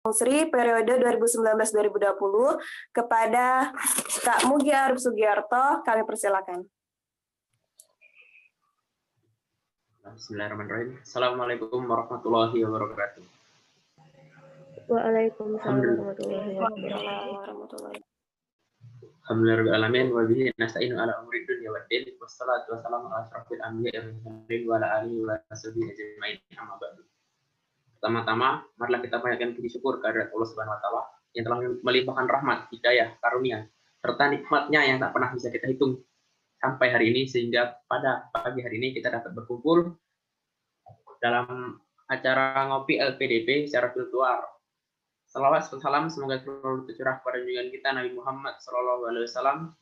Sri periode 2019-2020 kepada Kak Mugi Arif Sugiarto, kami persilakan. Bismillahirrahmanirrahim. Assalamualaikum warahmatullahi wabarakatuh. Waalaikumsalam warahmatullahi wabarakatuh. Alhamdulillahirrahmanirrahim. Wa bihi nasta'inu ala umuri dunya waddin. Wassalatu wassalamu ala asyrafil anbiya'i wal mursalin wa ala alihi wa sahbihi ajma'in. Amma ba'du. Pertama-tama, marilah kita panjatkan puji syukur kehadirat Allah Subhanahu wa taala yang telah melimpahkan rahmat, hidayah, karunia, serta nikmatnya yang tak pernah bisa kita hitung sampai hari ini, sehingga pada pagi hari ini kita dapat berkumpul dalam acara ngopi LPDP secara virtual. Salawat dan salam semoga selalu tercurah pada junjungan kita Nabi Muhammad SAW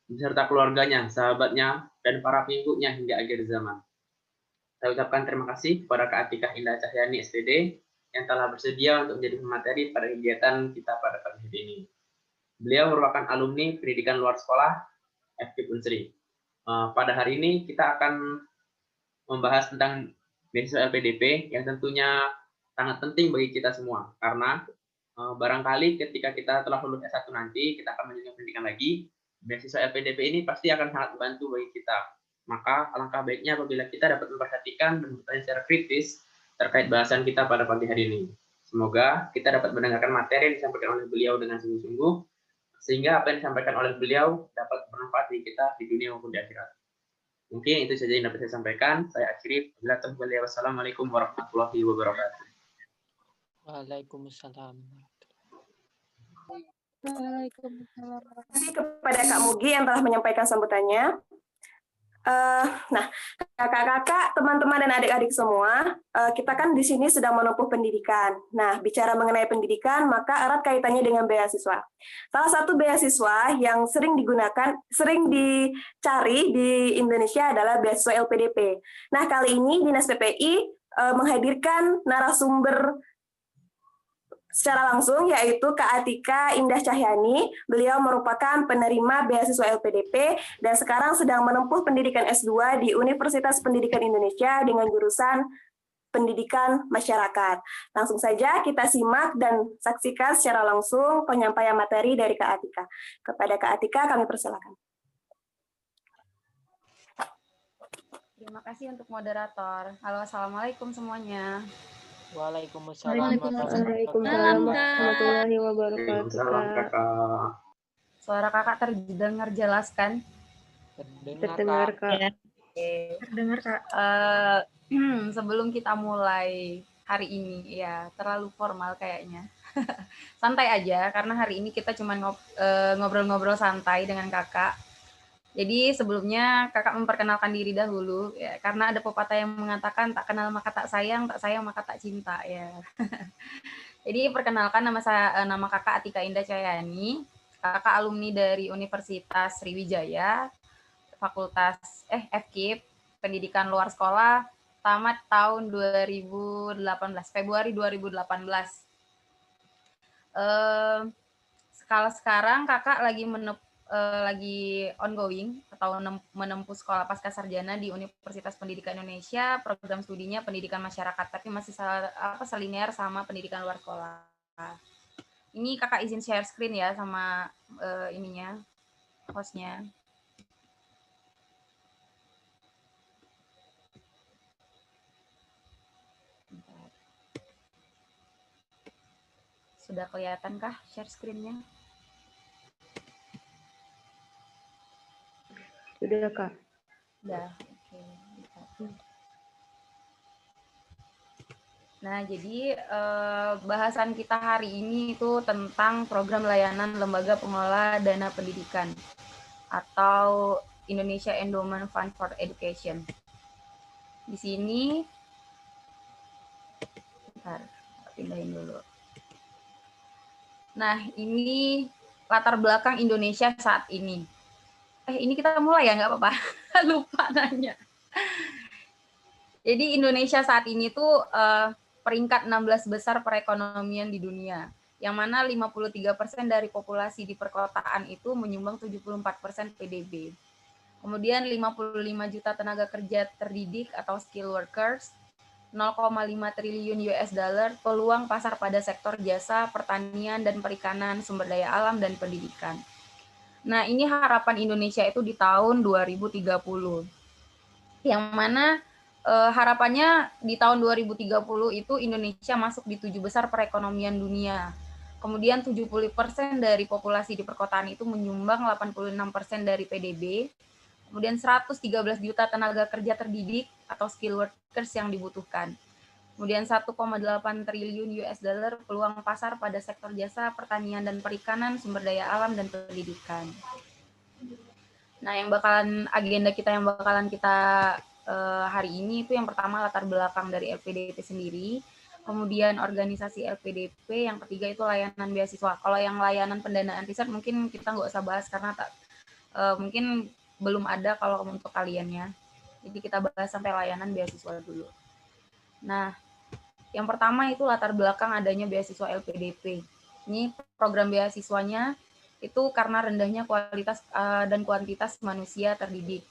beserta keluarganya, sahabatnya, dan para pengikutnya hingga akhir zaman. Saya ucapkan terima kasih kepada Kak Atikah Indah Cahyani SPD yang telah bersedia untuk menjadi pemateri pada kegiatan kita pada pagi hari ini. Beliau merupakan alumni pendidikan luar sekolah FKIP Unsri. Pada hari ini kita akan membahas tentang beasiswa LPDP yang tentunya sangat penting bagi kita semua, karena barangkali ketika kita telah lulus S1 nanti, kita akan melanjutkan pendidikan lagi, beasiswa LPDP ini pasti akan sangat membantu bagi kita. Maka alangkah baiknya apabila kita dapat memperhatikan dan bertanya secara kritis terkait bahasan kita pada pagi hari ini. Semoga kita dapat mendengarkan materi yang disampaikan oleh beliau dengan sungguh-sungguh, sehingga apa yang disampaikan oleh beliau dapat bermanfaat bagi kita di dunia maupun di akhirat. Mungkin itu saja yang dapat saya sampaikan. Saya akhiri. Wassalamualaikum warahmatullahi wabarakatuh. Waalaikumsalam. Terima kasih kepada Kak Mugi yang telah menyampaikan sambutannya. Nah, kakak-kakak, teman-teman dan adik-adik semua, kita kan di sini sedang menempuh pendidikan. Nah, bicara mengenai pendidikan, maka erat kaitannya dengan beasiswa. Salah satu beasiswa yang sering dicari di Indonesia adalah beasiswa LPDP. Nah, kali ini Dinas PPI menghadirkan narasumber secara langsung, yaitu Kak Atika Indah Cahyani. Beliau merupakan penerima beasiswa LPDP dan sekarang sedang menempuh pendidikan S2 di Universitas Pendidikan Indonesia dengan jurusan Pendidikan Masyarakat. Langsung saja kita simak dan saksikan secara langsung penyampaian materi dari Kak Atika. Kepada Kak Atika kami persilakan. Terima kasih untuk moderator. Halo, assalamualaikum semuanya. Waalaikumsalam warahmatullahi wabarakatuh. Suara kakak terdengar jelas kan? Terdengar Kak. Terdengar Kak. Sebelum kita mulai hari ini, ya terlalu formal kayaknya. Santai aja, karena hari ini kita cuma ngobrol-ngobrol santai dengan kakak. Jadi sebelumnya kakak memperkenalkan diri dahulu, ya, karena ada pepatah yang mengatakan tak kenal maka tak sayang maka tak cinta, ya. Jadi perkenalkan, nama kakak Atika Indah Cahyani, kakak alumni dari Universitas Sriwijaya, Fakultas FKIP, Pendidikan Luar Sekolah, tamat tahun 2018, Februari 2018. Kalau sekarang kakak lagi ongoing atau menempuh sekolah pasca sarjana di Universitas Pendidikan Indonesia, program studinya pendidikan masyarakat, tapi masih selinear sama pendidikan luar sekolah. Ini kakak izin share screen ya sama hostnya. Sudah kelihatankah share screen-nya? Sudah Kak. Sudah, oke. Nah, jadi bahasan kita hari ini itu tentang program layanan Lembaga Pengelola Dana Pendidikan atau Indonesia Endowment Fund for Education. Di sini, bentar, pindahin dulu. Nah, ini latar belakang Indonesia saat ini. Ini kita mulai ya, nggak apa-apa. Lupa nanya. Jadi Indonesia saat ini tuh peringkat 16 besar perekonomian di dunia, yang mana 53% dari populasi di perkotaan itu menyumbang 74% PDB. Kemudian 55 juta tenaga kerja terdidik atau skill workers, 0,5 triliun US dollar peluang pasar pada sektor jasa, pertanian, dan perikanan, sumber daya alam, dan pendidikan. Nah, ini harapan Indonesia itu di tahun 2030. Yang mana harapannya di tahun 2030 itu Indonesia masuk di 7 besar perekonomian dunia. Kemudian 70% dari populasi di perkotaan itu menyumbang 86% dari PDB. Kemudian 113 juta tenaga kerja terdidik atau skill workers yang dibutuhkan. Kemudian 1,8 triliun US dollar peluang pasar pada sektor jasa, pertanian dan perikanan, sumber daya alam dan pendidikan. Nah, agenda kita yang bakalan kita hari ini itu yang pertama latar belakang dari LPDP sendiri, kemudian organisasi LPDP, yang ketiga itu layanan beasiswa. Kalau yang layanan pendanaan riset mungkin kita nggak usah bahas karena mungkin belum ada kalau untuk kaliannya. Jadi kita bahas sampai layanan beasiswa dulu. Nah, yang pertama itu latar belakang adanya beasiswa LPDP. Ini program beasiswanya itu karena rendahnya kualitas dan kuantitas manusia terdidik.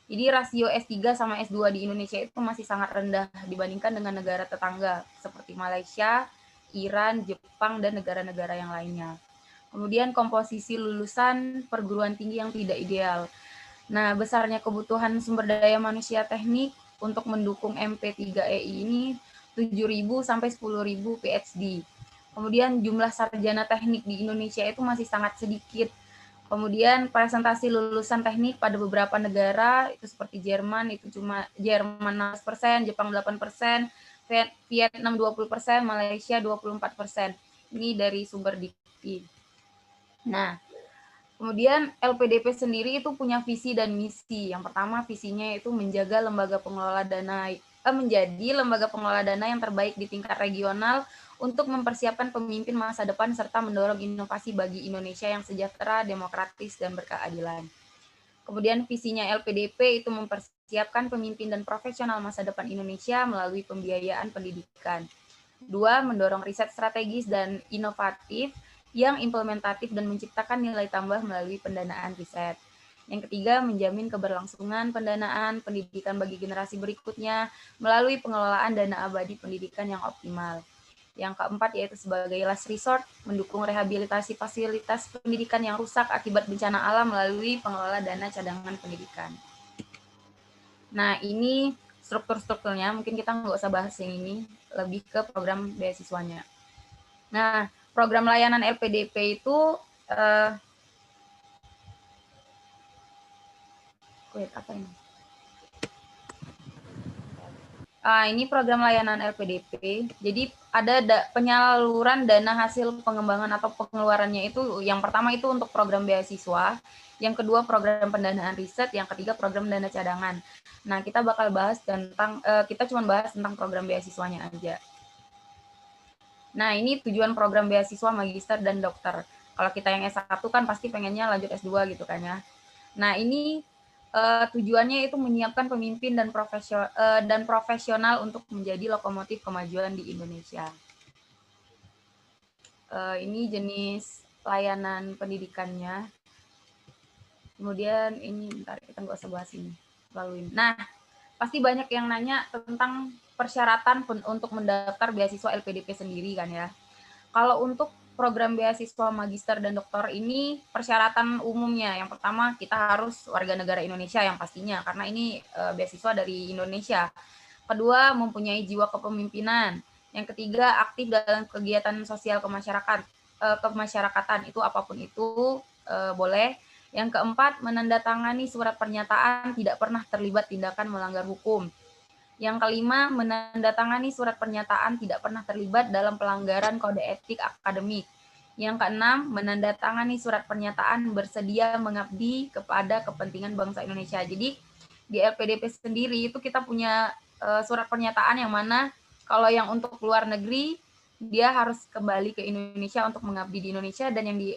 Jadi rasio S3 sama S2 di Indonesia itu masih sangat rendah dibandingkan dengan negara tetangga seperti Malaysia, Iran, Jepang, dan negara-negara yang lainnya. Kemudian komposisi lulusan perguruan tinggi yang tidak ideal. Nah, besarnya kebutuhan sumber daya manusia teknik untuk mendukung MP3EI ini 7.000 sampai 10.000 PhD. Kemudian jumlah sarjana teknik di Indonesia itu masih sangat sedikit. Kemudian presentasi lulusan teknik pada beberapa negara itu seperti Jerman itu cuma Jerman 16%, Jepang 8%, Vietnam 20%, Malaysia 24%. Ini dari sumber Dikti. Nah, kemudian LPDP sendiri itu punya visi dan misi. Yang pertama visinya itu menjadi lembaga pengelola dana yang terbaik di tingkat regional untuk mempersiapkan pemimpin masa depan serta mendorong inovasi bagi Indonesia yang sejahtera, demokratis, dan berkeadilan. Kemudian visinya LPDP itu mempersiapkan pemimpin dan profesional masa depan Indonesia melalui pembiayaan pendidikan. 2. Mendorong riset strategis dan inovatif yang implementatif dan menciptakan nilai tambah melalui pendanaan riset. Yang ketiga, menjamin keberlangsungan pendanaan pendidikan bagi generasi berikutnya melalui pengelolaan dana abadi pendidikan yang optimal. Yang keempat yaitu sebagai last resort, mendukung rehabilitasi fasilitas pendidikan yang rusak akibat bencana alam melalui pengelola dana cadangan pendidikan. Nah, ini struktur-strukturnya, mungkin kita nggak usah bahas yang ini, lebih ke program beasiswanya. Nah, program layanan LPDP itu apa ini? Ini program layanan LPDP. Jadi ada penyaluran dana hasil pengembangan atau pengeluarannya itu yang pertama itu untuk program beasiswa, yang kedua program pendanaan riset, yang ketiga program dana cadangan. Nah, kita bakal bahas tentang kita cuma bahas tentang program beasiswanya aja. Nah, ini tujuan program beasiswa magister dan dokter. Kalau kita yang S1 kan pasti pengennya lanjut S2 gitu kan ya. Nah, ini tujuannya itu menyiapkan pemimpin dan profesional untuk menjadi lokomotif kemajuan di Indonesia. Ini jenis layanan pendidikannya. Kemudian ini, bentar kita nggak usah bahas ini. Laluin. Nah, pasti banyak yang nanya tentang persyaratan untuk mendaftar beasiswa LPDP sendiri kan ya. Kalau untuk program beasiswa magister dan doktor ini persyaratan umumnya yang pertama kita harus warga negara Indonesia yang pastinya karena ini beasiswa dari Indonesia. Kedua, mempunyai jiwa kepemimpinan. Yang ketiga, aktif dalam kegiatan sosial kemasyarakatan itu apapun itu boleh. Yang keempat, menandatangani surat pernyataan tidak pernah terlibat tindakan melanggar hukum. Yang kelima, menandatangani surat pernyataan tidak pernah terlibat dalam pelanggaran kode etik akademik. Yang keenam, menandatangani surat pernyataan bersedia mengabdi kepada kepentingan bangsa Indonesia. Jadi di LPDP sendiri itu kita punya surat pernyataan yang mana kalau yang untuk luar negeri dia harus kembali ke Indonesia untuk mengabdi di Indonesia, dan yang di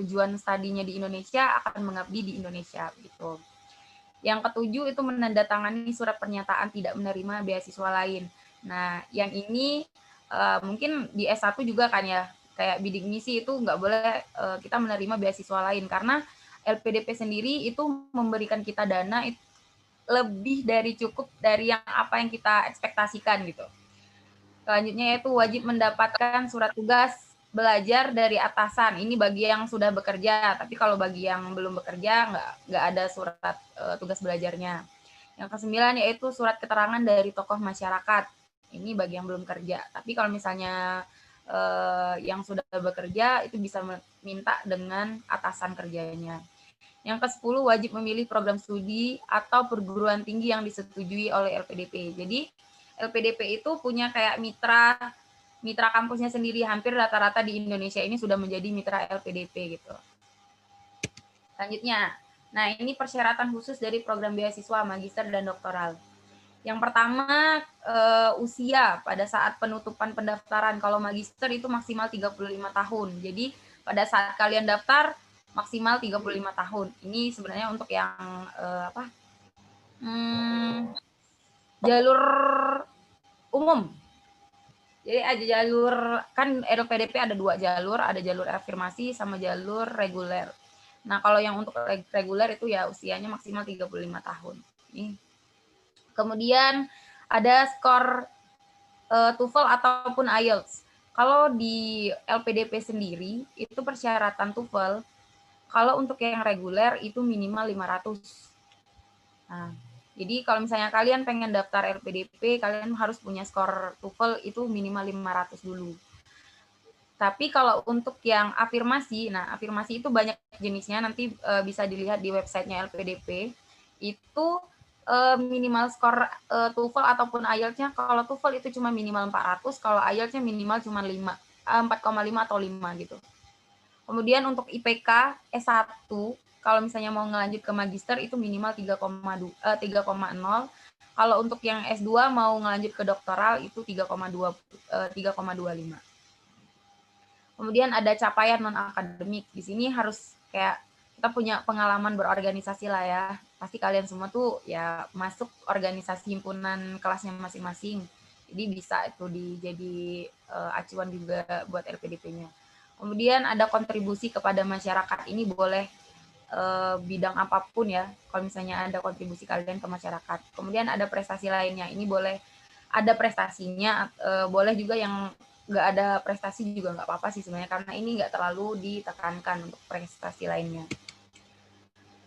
tujuan studinya di Indonesia akan mengabdi di Indonesia gitu. Yang ketujuh itu menandatangani surat pernyataan tidak menerima beasiswa lain. Nah, yang ini mungkin di S1 juga kan ya, kayak bidik misi itu nggak boleh kita menerima beasiswa lain, karena LPDP sendiri itu memberikan kita dana lebih dari cukup dari yang apa yang kita ekspektasikan gitu. Selanjutnya yaitu wajib mendapatkan surat tugas belajar dari atasan. Ini bagi yang sudah bekerja, tapi kalau bagi yang belum bekerja nggak ada surat tugas belajarnya. Yang ke-9 yaitu surat keterangan dari tokoh masyarakat. Ini bagi yang belum kerja. Tapi kalau misalnya yang sudah bekerja itu bisa minta dengan atasan kerjanya. Yang ke-10 wajib memilih program studi atau perguruan tinggi yang disetujui oleh LPDP. Jadi LPDP itu punya kayak mitra kampusnya sendiri, hampir rata-rata di Indonesia ini sudah menjadi mitra LPDP gitu. Selanjutnya, nah ini persyaratan khusus dari program beasiswa magister dan doktoral. Yang pertama usia pada saat penutupan pendaftaran. Kalau magister itu maksimal 35 tahun. Jadi pada saat kalian daftar maksimal 35 tahun. Ini sebenarnya untuk yang jalur umum. Jadi ada jalur, kan LPDP ada 2 jalur, ada jalur afirmasi sama jalur reguler. Nah, kalau yang untuk reguler itu ya usianya maksimal 35 tahun. Nih. Kemudian ada skor TOEFL ataupun IELTS. Kalau di LPDP sendiri, itu persyaratan TOEFL, kalau untuk yang reguler itu minimal 500. Nah, jadi kalau misalnya kalian pengen daftar LPDP, kalian harus punya skor TOEFL itu minimal 500 dulu. Tapi kalau untuk yang afirmasi, nah afirmasi itu banyak jenisnya, nanti bisa dilihat di websitenya LPDP. Itu minimal skor TOEFL ataupun IELTS-nya, kalau TOEFL itu cuma minimal 400, kalau IELTS-nya minimal cuma 4,5 atau 5 gitu. Kemudian untuk IPK S1, kalau misalnya mau ngelanjut ke magister itu minimal 3,0. Kalau untuk yang S2 mau ngelanjut ke doktoral itu 3,25. Kemudian ada capaian non-akademik. Di sini harus kayak kita punya pengalaman berorganisasi lah ya. Pasti kalian semua tuh ya masuk organisasi himpunan kelasnya masing-masing. Jadi bisa itu jadi acuan juga buat LPDP-nya. Kemudian ada kontribusi kepada masyarakat. Ini boleh bidang apapun ya, kalau misalnya ada kontribusi kalian ke masyarakat. Kemudian ada prestasi lainnya, ini boleh ada prestasinya, boleh juga yang nggak ada prestasi juga nggak apa-apa sih sebenarnya, karena ini nggak terlalu ditekankan untuk prestasi lainnya.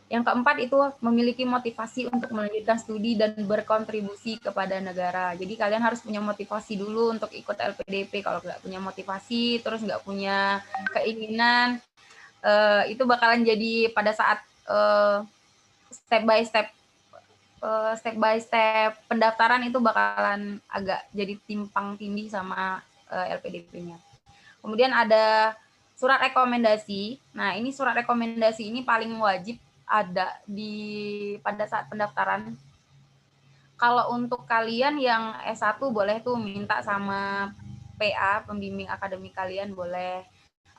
Yang keempat itu memiliki motivasi untuk melanjutkan studi dan berkontribusi kepada negara. Jadi kalian harus punya motivasi dulu untuk ikut LPDP. Kalau nggak punya motivasi, terus nggak punya keinginan, itu bakalan jadi pada saat step by step pendaftaran itu bakalan agak jadi timpang tindih sama LPDP-nya. Kemudian ada surat rekomendasi. Nah, ini surat rekomendasi ini paling wajib ada pada saat pendaftaran. Kalau untuk kalian yang S1 boleh tuh minta sama PA, pembimbing akademik kalian boleh,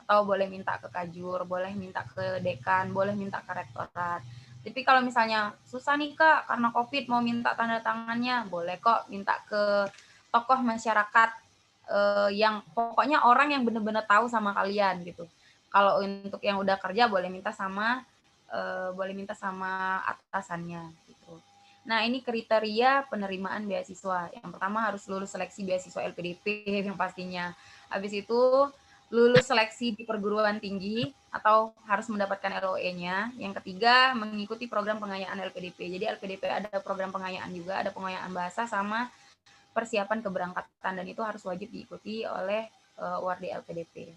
atau boleh minta ke Kajur, boleh minta ke dekan, boleh minta ke rektorat. Tapi kalau misalnya susah nih Kak, karena COVID mau minta tanda tangannya, boleh kok minta ke tokoh masyarakat yang pokoknya orang yang benar-benar tahu sama kalian gitu. Kalau untuk yang udah kerja boleh minta sama atasannya gitu. Nah, ini kriteria penerimaan beasiswa. Yang pertama harus lulus seleksi beasiswa LPDP yang pastinya. Habis itu lulus seleksi di perguruan tinggi atau harus mendapatkan LOE-nya. Yang ketiga, mengikuti program pengayaan LPDP. Jadi LPDP ada program pengayaan juga, ada pengayaan bahasa sama persiapan keberangkatan, dan itu harus wajib diikuti oleh wardi LPDP.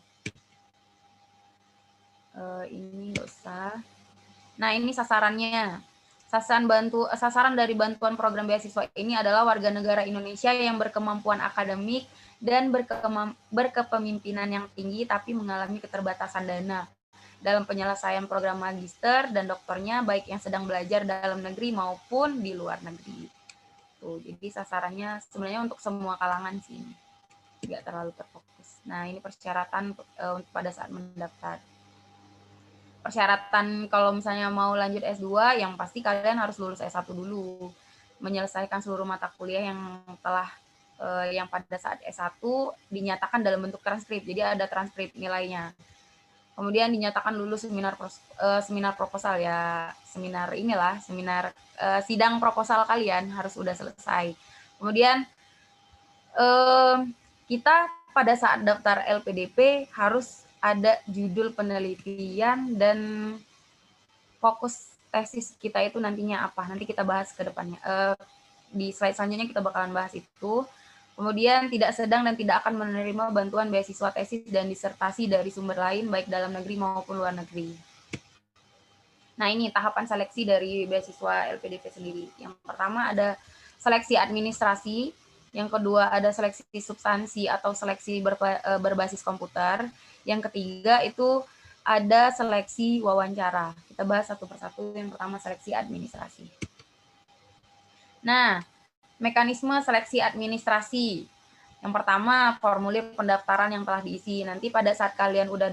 Ini nggak usah. Nah, ini sasarannya. Sasaran dari bantuan program beasiswa ini adalah warga negara Indonesia yang berkemampuan akademik dan berkepemimpinan yang tinggi tapi mengalami keterbatasan dana dalam penyelesaian program magister dan doktornya, baik yang sedang belajar dalam negeri maupun di luar negeri. Tuh, jadi sasarannya sebenarnya untuk semua kalangan sih, nggak terlalu terfokus. Nah, ini persyaratan pada saat mendaftar. Persyaratan kalau misalnya mau lanjut S2, yang pasti kalian harus lulus S1 dulu, menyelesaikan seluruh mata kuliah yang telah yang pada saat S1 dinyatakan dalam bentuk transkrip, jadi ada transkrip nilainya. Kemudian dinyatakan lulus seminar proposal ya, seminar sidang proposal kalian harus sudah selesai. Kemudian kita pada saat daftar LPDP harus ada judul penelitian dan fokus tesis kita itu nantinya apa. Nanti kita bahas ke depannya. Di slide selanjutnya kita bakalan bahas itu. Kemudian tidak sedang dan tidak akan menerima bantuan beasiswa tesis dan disertasi dari sumber lain baik dalam negeri maupun luar negeri. Nah, ini tahapan seleksi dari beasiswa LPDP sendiri. Yang pertama ada seleksi administrasi, yang kedua ada seleksi substansi atau seleksi berbasis komputer, yang ketiga itu ada seleksi wawancara. Kita bahas satu persatu. Yang pertama seleksi administrasi. Nah, mekanisme seleksi administrasi. Yang pertama, formulir pendaftaran yang telah diisi. Nanti pada saat kalian udah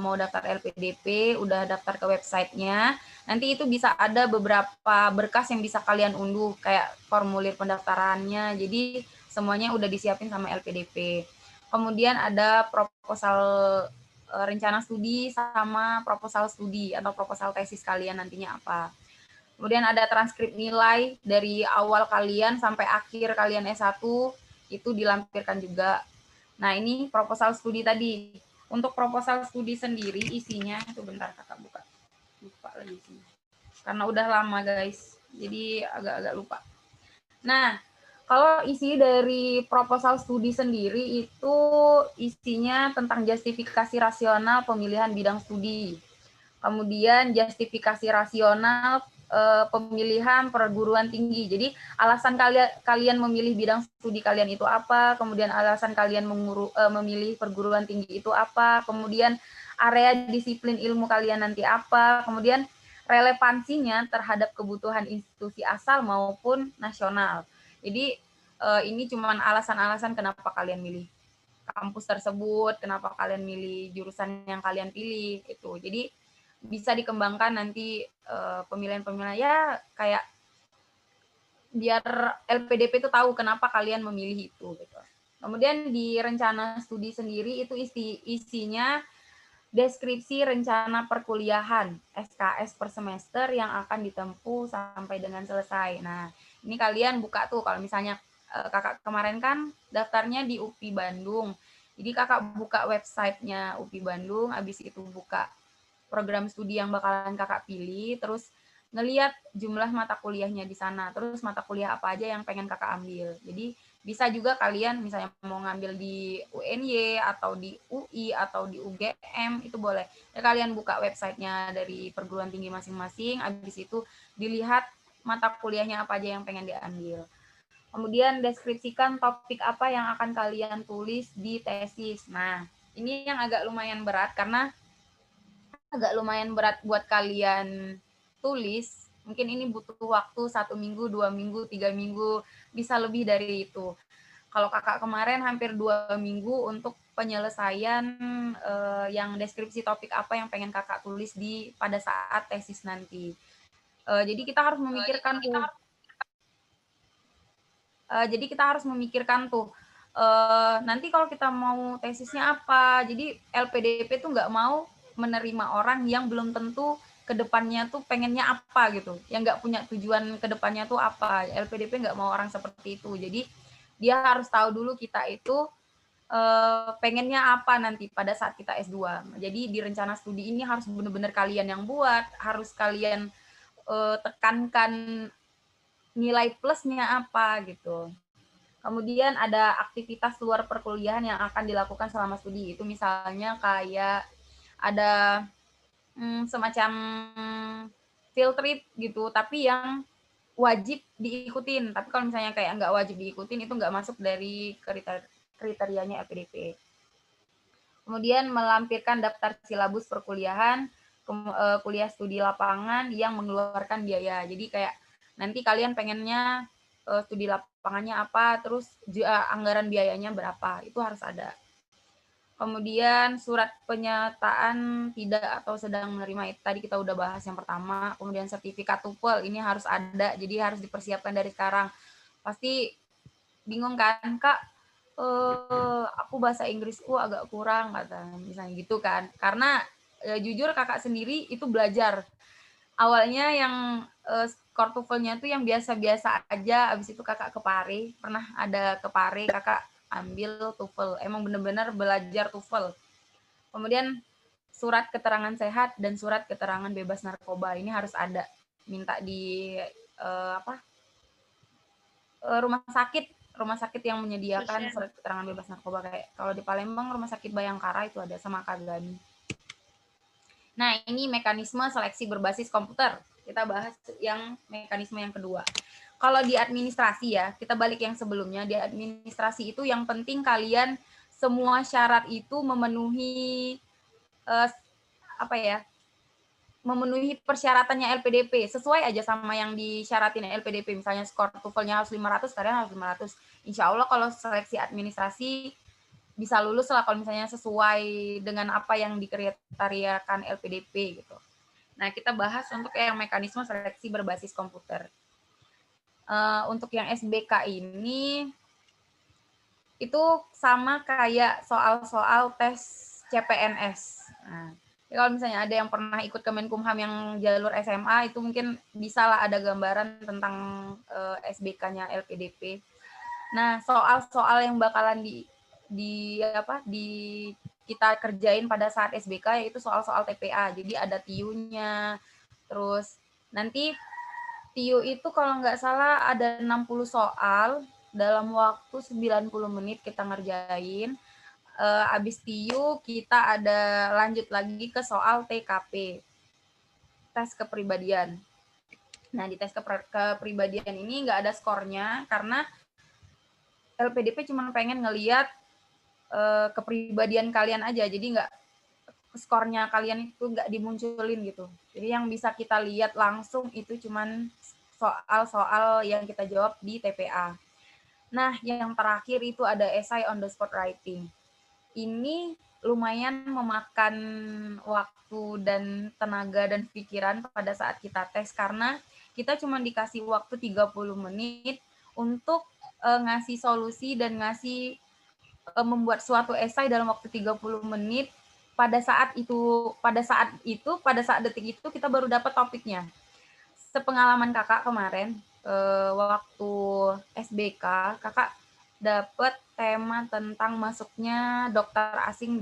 mau daftar LPDP, udah daftar ke websitenya, nanti itu bisa ada beberapa berkas yang bisa kalian unduh, kayak formulir pendaftarannya. Jadi semuanya udah disiapin sama LPDP. Kemudian ada proposal rencana studi sama proposal studi atau proposal tesis kalian nantinya apa. Kemudian ada transkrip nilai dari awal kalian sampai akhir kalian S1, itu dilampirkan juga. Nah, ini proposal studi tadi. Untuk proposal studi sendiri isinya, itu bentar kakak buka. Lupa lagi isinya. Karena udah lama guys, jadi agak-agak lupa. Nah, kalau isi dari proposal studi sendiri itu isinya tentang justifikasi rasional pemilihan bidang studi. Kemudian justifikasi rasional pemilihan perguruan tinggi. Jadi alasan kalian memilih bidang studi kalian itu apa, kemudian alasan kalian memilih perguruan tinggi itu apa, kemudian area disiplin ilmu kalian nanti apa, kemudian relevansinya terhadap kebutuhan institusi asal maupun nasional. Jadi ini cuma alasan-alasan kenapa kalian milih kampus tersebut, kenapa kalian milih jurusan yang kalian pilih itu. Jadi bisa dikembangkan nanti pemilihan-pemilihan ya kayak biar LPDP itu tahu kenapa kalian memilih itu gitu. Kemudian di rencana studi sendiri itu isinya deskripsi rencana perkuliahan SKS per semester yang akan ditempuh sampai dengan selesai. Nah, ini kalian buka tuh kalau misalnya kakak kemarin kan daftarnya di UPI Bandung. Jadi kakak buka websitenya UPI Bandung, habis itu buka program studi yang bakalan kakak pilih, terus ngeliat jumlah mata kuliahnya di sana, terus mata kuliah apa aja yang pengen kakak ambil. Jadi bisa juga kalian misalnya mau ngambil di UNY atau di UI atau di UGM, itu boleh. Ya, kalian buka websitenya dari perguruan tinggi masing-masing, habis itu dilihat mata kuliahnya apa aja yang pengen diambil. Kemudian deskripsikan topik apa yang akan kalian tulis di tesis. Nah, ini yang agak lumayan berat karena agak lumayan berat buat kalian tulis. Mungkin ini butuh waktu 1 minggu, 2 minggu, 3 minggu, bisa lebih dari itu. Kalau kakak kemarin hampir 2 minggu untuk penyelesaian yang deskripsi topik apa yang pengen kakak tulis pada saat tesis nanti. Jadi kita harus memikirkan tuh. Jadi kita harus memikirkan tuh. Nanti kalau kita mau tesisnya apa, jadi LPDP tuh nggak mau menerima orang yang belum tentu kedepannya tuh pengennya apa gitu, yang nggak punya tujuan kedepannya tuh apa. LPDP nggak mau orang seperti itu. Jadi dia harus tahu dulu kita itu pengennya apa nanti pada saat kita S2. Jadi di rencana studi ini harus benar-benar kalian yang buat, harus kalian tekankan nilai plusnya apa gitu. Kemudian ada aktivitas luar perkuliahan yang akan dilakukan selama studi. Itu misalnya kayak ada semacam field trip gitu, tapi yang wajib diikutin. Tapi kalau misalnya kayak nggak wajib diikutin, itu nggak masuk dari kriterianya LPDP. Kemudian melampirkan daftar silabus perkuliahan, kuliah studi lapangan yang mengeluarkan biaya. Jadi kayak nanti kalian pengennya studi lapangannya apa, terus anggaran biayanya berapa, itu harus ada. Kemudian surat pernyataan tidak atau sedang menerima, itu tadi kita udah bahas yang pertama. Kemudian sertifikat TOEFL, ini harus ada, jadi harus dipersiapkan dari sekarang. Pasti bingung kan, Kak, aku bahasa Inggrisku agak kurang, kata misalnya gitu kan. Karena jujur kakak sendiri itu belajar. Awalnya yang skor TOEFL-nya tuh yang biasa-biasa aja, abis itu kakak ke Pare, pernah ada ke Pare, kakak ambil TOEFL. Emang benar-benar belajar TOEFL. Kemudian surat keterangan sehat dan surat keterangan bebas narkoba ini harus ada. Minta di rumah sakit yang menyediakan surat keterangan bebas narkoba, kayak kalau di Palembang Rumah Sakit Bayangkara itu ada, sama Kagani. Nah, ini mekanisme seleksi berbasis komputer. Kita bahas yang mekanisme yang kedua. Kalau di administrasi ya, kita balik yang sebelumnya. Di administrasi itu yang penting kalian semua syarat itu memenuhi memenuhi persyaratannya LPDP, sesuai aja sama yang disyaratin LPDP. Misalnya skor TOEFL-nya harus 500, kalian harus 500. Insya Allah kalau seleksi administrasi bisa lulus lah kalau misalnya sesuai dengan apa yang dikriteriakan LPDP gitu. Nah, kita bahas untuk yang mekanisme seleksi berbasis komputer. Untuk yang SBK ini, itu sama kayak soal-soal tes CPNS. Nah, kalau misalnya ada yang pernah ikut Kemenkumham yang jalur SMA, itu mungkin bisa lah ada gambaran tentang SBK-nya LPDP. Nah, soal-soal yang bakalan kita kerjain pada saat SBK yaitu soal-soal TPA. Jadi ada TIU-nya. Terus nanti TIU itu kalau nggak salah ada 60 soal dalam waktu 90 menit kita ngerjain. Abis TIU kita ada lanjut lagi ke soal TKP, tes kepribadian. Nah, di tes kepribadian ini nggak ada skornya karena LPDP cuma pengen ngeliat kepribadian kalian aja, jadi nggak skornya kalian itu nggak dimunculin gitu. Jadi yang bisa kita lihat langsung itu cuman soal-soal yang kita jawab di TPA. Nah, yang terakhir itu ada essay on the spot writing. Ini lumayan memakan waktu dan tenaga dan pikiran pada saat kita tes karena kita cuma dikasih waktu 30 menit untuk ngasih solusi dan membuat suatu esai dalam waktu 30 menit. Pada saat detik itu kita baru dapat topiknya. Sepengalaman kakak kemarin waktu SBK, kakak dapat tema tentang masuknya dokter asing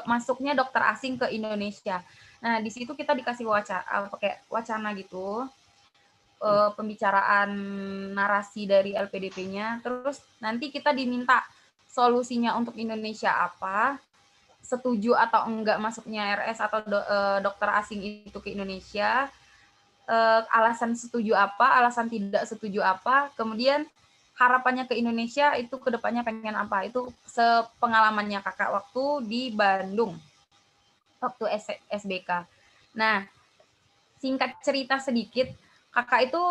masuknya dokter asing ke Indonesia. Nah, di situ kita dikasih wacana gitu, pembicaraan narasi dari LPDP-nya. Terus nanti kita diminta solusinya untuk Indonesia apa, setuju atau enggak masuknya RS atau dokter asing itu ke Indonesia, alasan setuju apa, alasan tidak setuju apa, kemudian harapannya ke Indonesia itu ke depannya pengen apa. Itu sepengalamannya kakak waktu di Bandung, waktu SBK. Nah, singkat cerita sedikit, kakak itu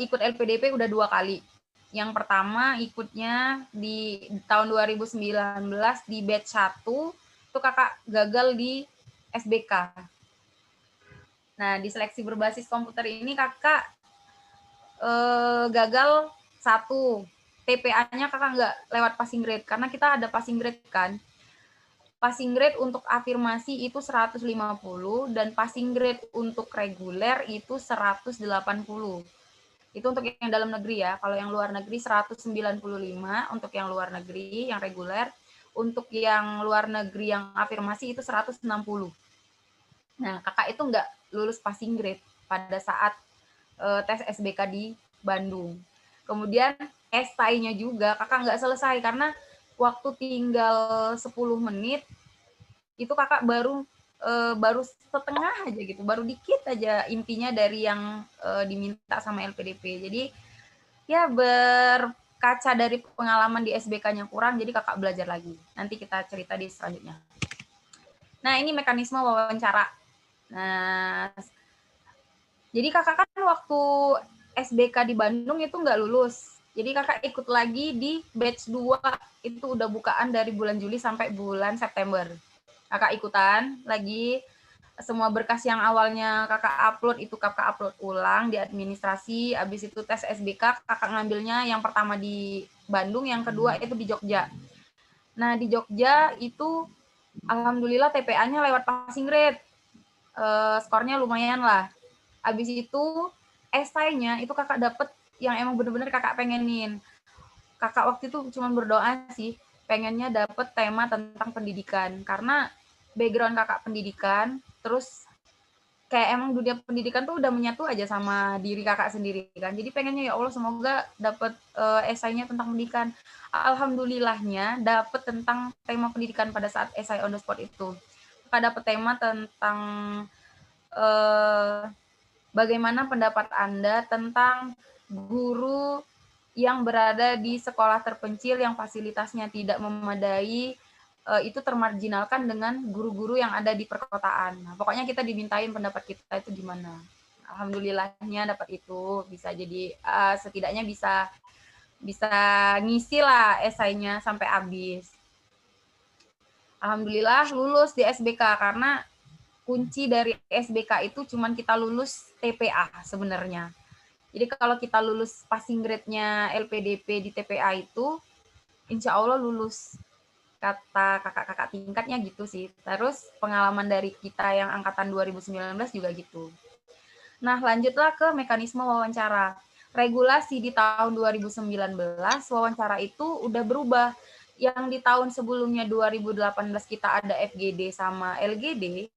ikut LPDP udah 2 kali. Yang pertama ikutnya di tahun 2019 di batch 1, itu kakak gagal di SBK. Nah, di seleksi berbasis komputer ini kakak gagal 1. TPA-nya kakak nggak lewat passing grade, karena kita ada passing grade kan. Passing grade untuk afirmasi itu 150, dan passing grade untuk reguler itu 180. Itu untuk yang dalam negeri ya. Kalau yang luar negeri 195 untuk yang luar negeri, yang reguler. Untuk yang luar negeri yang afirmasi itu 160. Nah, kakak itu nggak lulus passing grade pada saat tes SBK di Bandung. Kemudian esainya juga kakak nggak selesai karena waktu tinggal 10 menit itu kakak baru setengah aja gitu, baru dikit aja intinya dari yang diminta sama LPDP. Jadi ya berkaca dari pengalaman di SBK-nya kurang, jadi kakak belajar lagi. Nanti kita cerita di selanjutnya. Nah, ini mekanisme wawancara. Nah, jadi kakak kan waktu SBK di Bandung itu nggak lulus. Jadi kakak ikut lagi di batch 2, itu udah bukaan dari bulan Juli sampai bulan September. Kakak ikutan lagi, semua berkas yang awalnya kakak upload, itu kakak upload ulang di administrasi. Habis itu tes SBK, kakak ngambilnya yang pertama di Bandung, yang kedua itu di Jogja. Nah, di Jogja itu alhamdulillah TPA-nya lewat passing grade. Skornya lumayan lah. Habis itu esainya itu kakak dapet yang emang bener-bener kakak pengenin. kakak waktu itu cuma berdoa sih, pengennya dapet tema tentang pendidikan, karena background kakak pendidikan, terus kayak emang dunia pendidikan tuh udah menyatu aja sama diri kakak sendiri kan. Jadi pengennya ya Allah semoga dapat esainya tentang pendidikan. Alhamdulillahnya dapat tentang tema pendidikan pada saat esai on the spot itu. Kakak dapat tema tentang bagaimana pendapat Anda tentang guru yang berada di sekolah terpencil yang fasilitasnya tidak memadai, itu termarginalkan dengan guru-guru yang ada di perkotaan. Nah, pokoknya kita dimintain pendapat kita itu gimana. Alhamdulillahnya dapat itu, bisa jadi setidaknya bisa ngisi lah esainya sampai habis. Alhamdulillah lulus di SBK, karena kunci dari SBK itu cuman kita lulus TPA sebenarnya. Jadi kalau kita lulus passing grade-nya LPDP di TPA itu, insya Allah lulus. Kata kakak-kakak tingkatnya gitu sih. Terus pengalaman dari kita yang angkatan 2019 juga gitu. Nah, lanjutlah ke mekanisme wawancara. Regulasi di tahun 2019, wawancara itu udah berubah. Yang di tahun sebelumnya 2018 kita ada FGD sama LGD,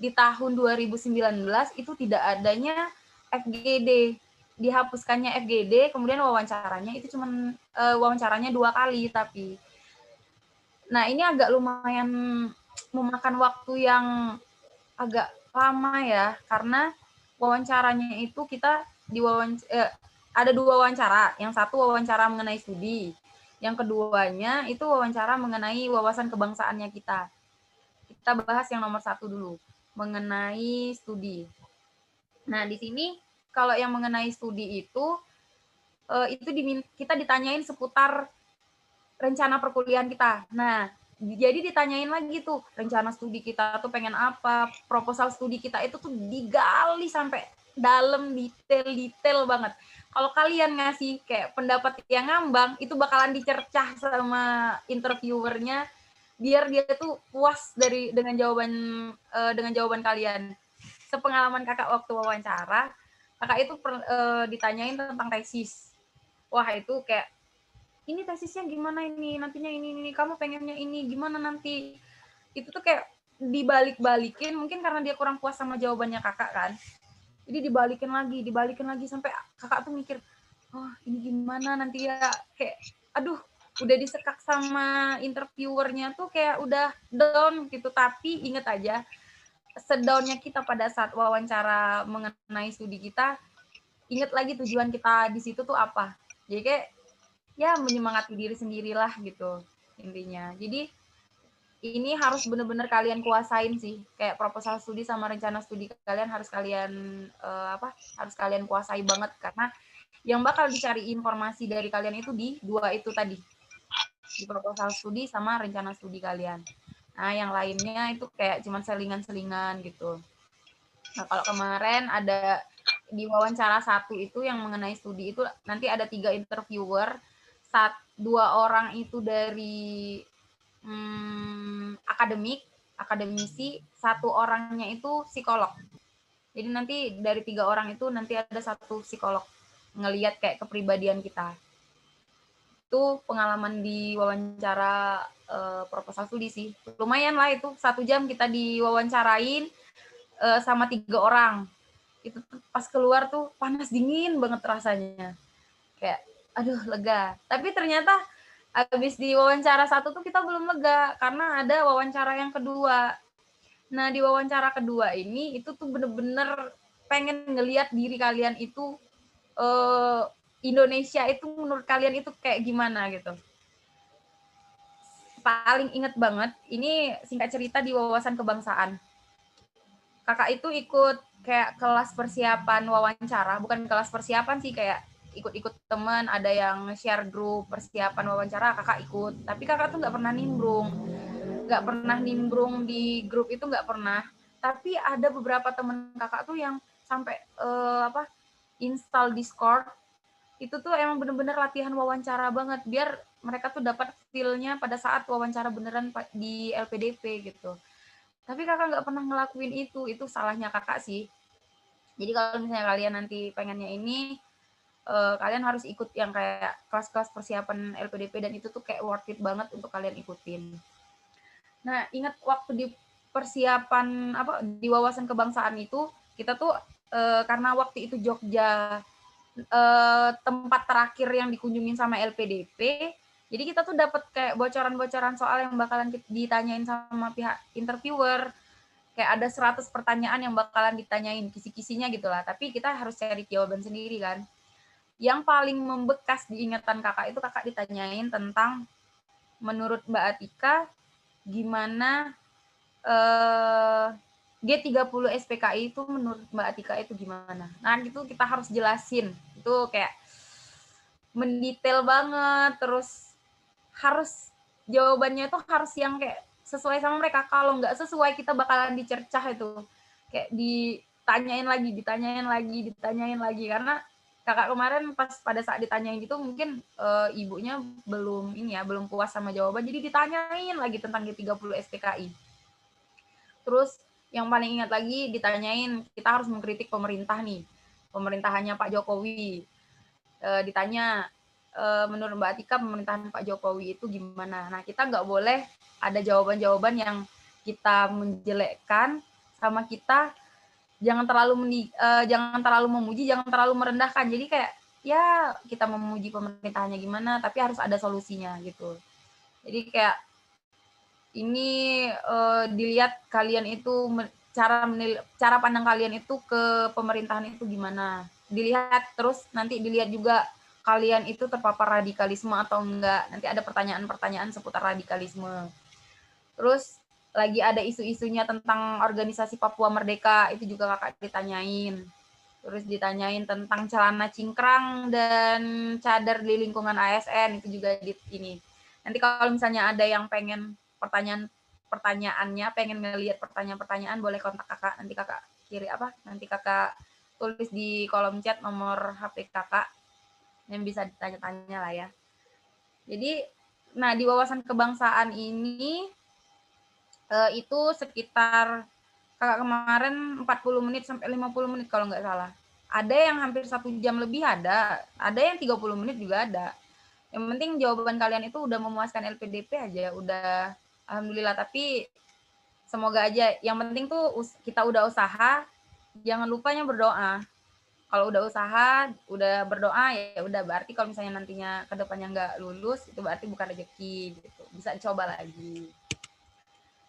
di tahun 2019 itu tidak adanya FGD. Dihapuskannya FGD, kemudian wawancaranya itu cuman wawancaranya 2 kali tapi. Nah, ini agak lumayan memakan waktu yang agak lama ya, karena wawancaranya itu kita ada 2 wawancara. Yang satu wawancara mengenai studi, yang keduanya itu wawancara mengenai wawasan kebangsaannya kita. Kita bahas yang nomor 1 dulu, mengenai studi. Nah, di sini kalau yang mengenai studi itu kita ditanyain seputar rencana perkuliahan kita. Nah, jadi ditanyain lagi tuh, rencana studi kita tuh pengen apa, proposal studi kita itu tuh digali sampai dalam detail banget. Kalau kalian ngasih kayak pendapat yang ngambang, itu bakalan dicercah sama interviewernya biar dia tuh puas dengan jawaban kalian. Sepengalaman kakak waktu wawancara, kakak itu ditanyain tentang tesis. Wah, itu kayak ini tesisnya gimana ini, nantinya ini, kamu pengennya ini, gimana nanti. Itu tuh kayak dibalik-balikin, mungkin karena dia kurang puas sama jawabannya kakak kan. Jadi dibalikin lagi, sampai kakak tuh mikir, oh ini gimana nanti ya, kayak aduh, udah disekak sama interviewernya tuh kayak udah down gitu. Tapi inget aja, sedownnya kita pada saat wawancara mengenai studi kita, inget lagi tujuan kita di situ tuh apa. Jadi kayak ya menyemangati diri sendirilah gitu intinya. Jadi ini harus benar-benar kalian kuasain sih, kayak proposal studi sama rencana studi kalian harus kalian harus kalian kuasai banget, karena yang bakal dicari informasi dari kalian itu di 2 itu tadi, di proposal studi sama rencana studi kalian. Nah, yang lainnya itu kayak cuman selingan-selingan gitu. Nah, kalau kemarin ada di wawancara 1 itu yang mengenai studi itu nanti ada 3 interviewer, 2 orang itu dari akademisi, 1 orangnya itu psikolog. Jadi nanti dari 3 orang itu nanti ada 1 psikolog ngelihat kayak kepribadian kita. Itu pengalaman di wawancara proposal studi sih. Lumayan lah itu, 1 jam kita diwawancarain sama 3 orang. Itu pas keluar tuh panas dingin banget rasanya. Kayak aduh lega. Tapi ternyata habis di wawancara 1 tuh kita belum lega, karena ada wawancara yang kedua. Nah, di wawancara kedua ini itu tuh bener-bener pengen ngelihat diri kalian itu Indonesia itu menurut kalian itu kayak gimana gitu. Paling inget banget, ini singkat cerita di wawasan kebangsaan. Kakak itu ikut kayak kelas persiapan wawancara, bukan kelas persiapan sih, kayak ikut-ikut teman, ada yang share grup persiapan wawancara, kakak ikut. Tapi kakak tuh nggak pernah nimbrung di grup itu, nggak pernah. Tapi ada beberapa teman kakak tuh yang sampai install Discord, itu tuh emang bener-bener latihan wawancara banget, biar mereka tuh dapat feel-nya pada saat wawancara beneran di LPDP gitu. Tapi kakak nggak pernah ngelakuin itu salahnya kakak sih. Jadi kalau misalnya kalian nanti pengennya ini, kalian harus ikut yang kayak kelas-kelas persiapan LPDP, dan itu tuh kayak worth it banget untuk kalian ikutin. Nah, ingat waktu di persiapan di wawasan kebangsaan itu, kita tuh karena waktu itu Jogja tempat terakhir yang dikunjungin sama LPDP, jadi kita tuh dapat kayak bocoran-bocoran soal yang bakalan ditanyain sama pihak interviewer. Kayak ada 100 pertanyaan yang bakalan ditanyain, kisi-kisinya gitu lah. Tapi kita harus cari jawaban sendiri kan. Yang paling membekas di ingatan kakak itu kakak ditanyain tentang menurut Mbak Atika gimana G30 SPKI itu menurut Mbak Atika itu gimana. Nah itu kita harus jelasin. Itu kayak mendetail banget, terus harus jawabannya itu harus yang kayak sesuai sama mereka. Kalau nggak sesuai kita bakalan dicercah itu. Kayak ditanyain lagi. Karena kakak kemarin pas pada saat ditanyain gitu mungkin ibunya belum puas sama jawaban, jadi ditanyain lagi tentang G30 SPKI. Terus yang paling ingat lagi ditanyain, kita harus mengkritik pemerintah nih. Pemerintahannya Pak Jokowi. Ditanya, menurut Mbak Atika pemerintahan Pak Jokowi itu gimana? Nah, kita nggak boleh ada jawaban-jawaban yang kita menjelekkan, sama kita jangan terlalu memuji, jangan terlalu merendahkan. Jadi kayak ya kita memuji pemerintahannya gimana, tapi harus ada solusinya gitu. Jadi kayak ini dilihat kalian itu cara pandang kalian itu ke pemerintahan itu gimana. Dilihat terus nanti dilihat juga kalian itu terpapar radikalisme atau enggak. Nanti ada pertanyaan-pertanyaan seputar radikalisme. Terus lagi ada isu-isunya tentang organisasi Papua Merdeka, itu juga kakak ditanyain. Terus ditanyain tentang celana cingkrang dan cadar di lingkungan ASN, itu juga ini. Nanti kalau misalnya ada yang pengen pertanyaannya, pengen ngelihat pertanyaan-pertanyaan, boleh kontak kakak. Nanti kakak tulis di kolom chat nomor HP kakak yang bisa ditanya-tanya lah ya. Jadi, nah di wawasan kebangsaan ini itu sekitar kakak kemarin 40 menit sampai 50 menit kalau nggak salah. Ada yang hampir 1 jam lebih ada yang 30 menit juga ada. Yang penting jawaban kalian itu udah memuaskan LPDP aja, udah alhamdulillah. Tapi semoga aja, yang penting tuh kita udah usaha, jangan lupanya berdoa. Kalau udah usaha, udah berdoa, ya udah, berarti kalau misalnya nantinya ke depannya nggak lulus, itu berarti bukan rezeki gitu. Bisa coba lagi.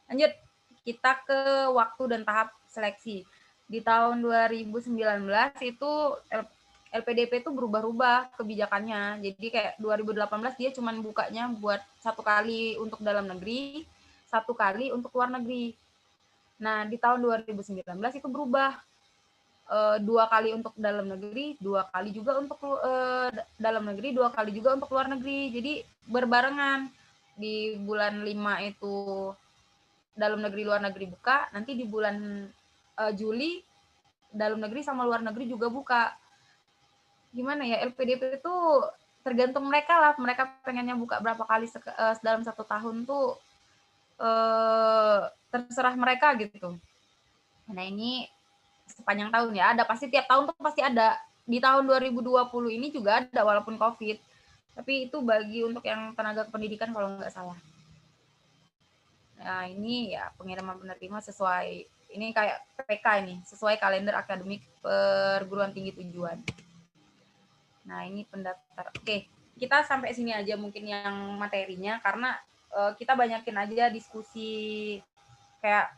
Lanjut, kita ke waktu dan tahap seleksi. Di tahun 2019 itu LPDP itu berubah-ubah kebijakannya. Jadi kayak 2018 dia cuma bukanya buat 1 kali untuk dalam negeri, 1 kali untuk luar negeri. Nah, di tahun 2019 itu berubah. 2 kali untuk dalam negeri, 2 kali juga untuk dalam negeri, 2 kali juga untuk luar negeri. Jadi berbarengan. Di bulan 5 itu dalam negeri luar negeri buka, nanti di bulan Juli dalam negeri sama luar negeri juga buka. Gimana ya, LPDP itu tergantung mereka lah, mereka pengennya buka berapa kali dalam 1 tahun tuh terserah mereka gitu. Nah ini sepanjang tahun ya, ada pasti tiap tahun tuh pasti ada. Di tahun 2020 ini juga ada walaupun COVID, tapi itu bagi untuk yang tenaga kependidikan kalau nggak salah. Nah, ini ya pengiriman penerima sesuai, ini kayak PK ini, sesuai kalender akademik perguruan tinggi tujuan. Nah, ini pendaftar. Oke, kita sampai sini aja mungkin yang materinya, karena kita banyakin aja diskusi kayak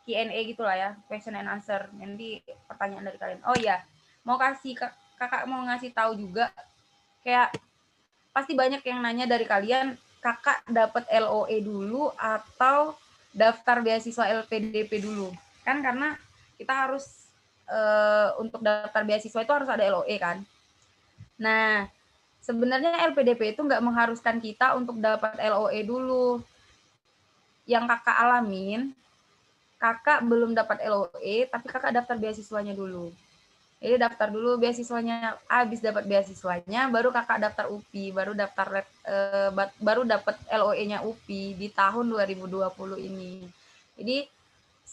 Q&A gitu lah ya, question and answer. Nanti pertanyaan dari kalian. Oh iya, kakak mau ngasih tahu juga, kayak pasti banyak yang nanya dari kalian, kakak dapat LOE dulu atau daftar beasiswa LPDP dulu? Kan karena kita harus untuk daftar beasiswa itu harus ada LOE kan. Nah, sebenarnya LPDP itu nggak mengharuskan kita untuk dapat LOE dulu. Yang kakak alamin, kakak belum dapat LOE, tapi kakak daftar beasiswanya dulu. Jadi daftar dulu beasiswanya, habis dapat beasiswanya, baru kakak daftar UPI, baru dapat LOE-nya UPI di tahun 2020 ini. Jadi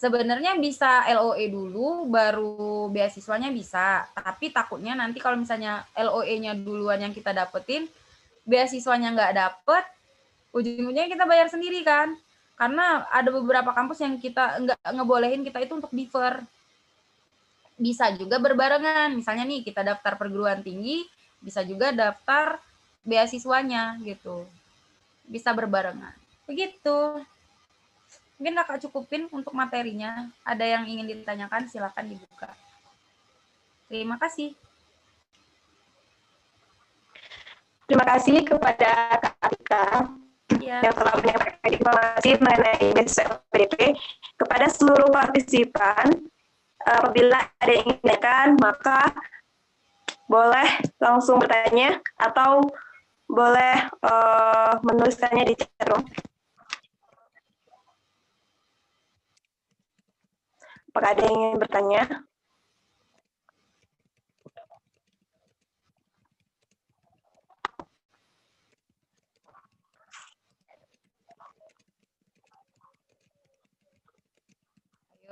Sebenarnya bisa LOE dulu, baru beasiswanya bisa. Tapi takutnya nanti kalau misalnya LOE-nya duluan yang kita dapetin, beasiswanya nggak dapet, ujung-ujungnya kita bayar sendiri kan. Karena ada beberapa kampus yang kita nggak ngebolehin kita itu untuk defer. Bisa juga berbarengan. Misalnya nih kita daftar perguruan tinggi, bisa juga daftar beasiswanya gitu. Bisa berbarengan. Begitu. Mungkin Kakak cukupin untuk materinya. Ada yang ingin ditanyakan, silakan dibuka. Terima kasih. Terima kasih kepada Kak Atika Ya. yang telah menyampaikan informasi mengenai beasiswa LPDP. Kepada seluruh partisipan, apabila ada yang ingin ditanyakan, maka boleh langsung bertanya atau boleh menuliskannya di chat room. Apakah ada yang ingin bertanya?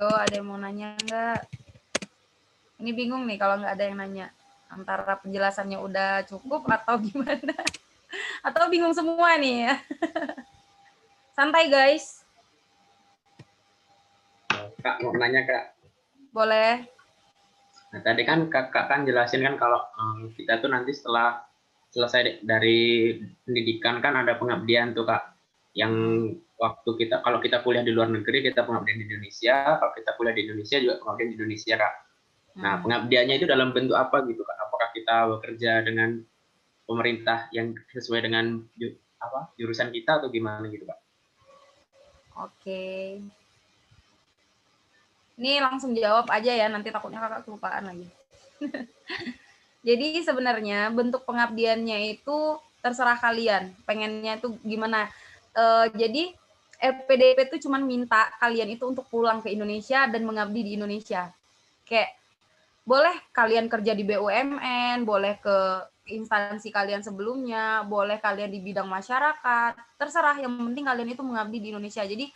Ayo, ada yang mau nanya nggak? Ini bingung nih kalau nggak ada yang nanya. Antara penjelasannya udah cukup atau gimana? Atau bingung semua nih ya? Santai guys. Kak, mau nanya Kak. Boleh. Nah, tadi kan Kakak kan jelasin kan kalau kita tuh nanti setelah selesai dari pendidikan kan ada pengabdian tuh Kak. Yang waktu kita, kalau kita kuliah di luar negeri kita pengabdian di Indonesia, kalau kita kuliah di Indonesia juga pengabdian di Indonesia Kak. Nah, pengabdiannya itu dalam bentuk apa gitu Kak? Apakah kita bekerja dengan pemerintah yang sesuai dengan jurusan kita atau gimana gitu Kak? Oke. Ini langsung jawab aja ya, nanti takutnya kakak kelupaan lagi. Jadi sebenarnya bentuk pengabdiannya itu terserah kalian, pengennya itu gimana. Jadi LPDP itu cuma minta kalian itu untuk pulang ke Indonesia dan mengabdi di Indonesia. Kayak boleh kalian kerja di BUMN, boleh ke instansi kalian sebelumnya, boleh kalian di bidang masyarakat, terserah, yang penting kalian itu mengabdi di Indonesia. Jadi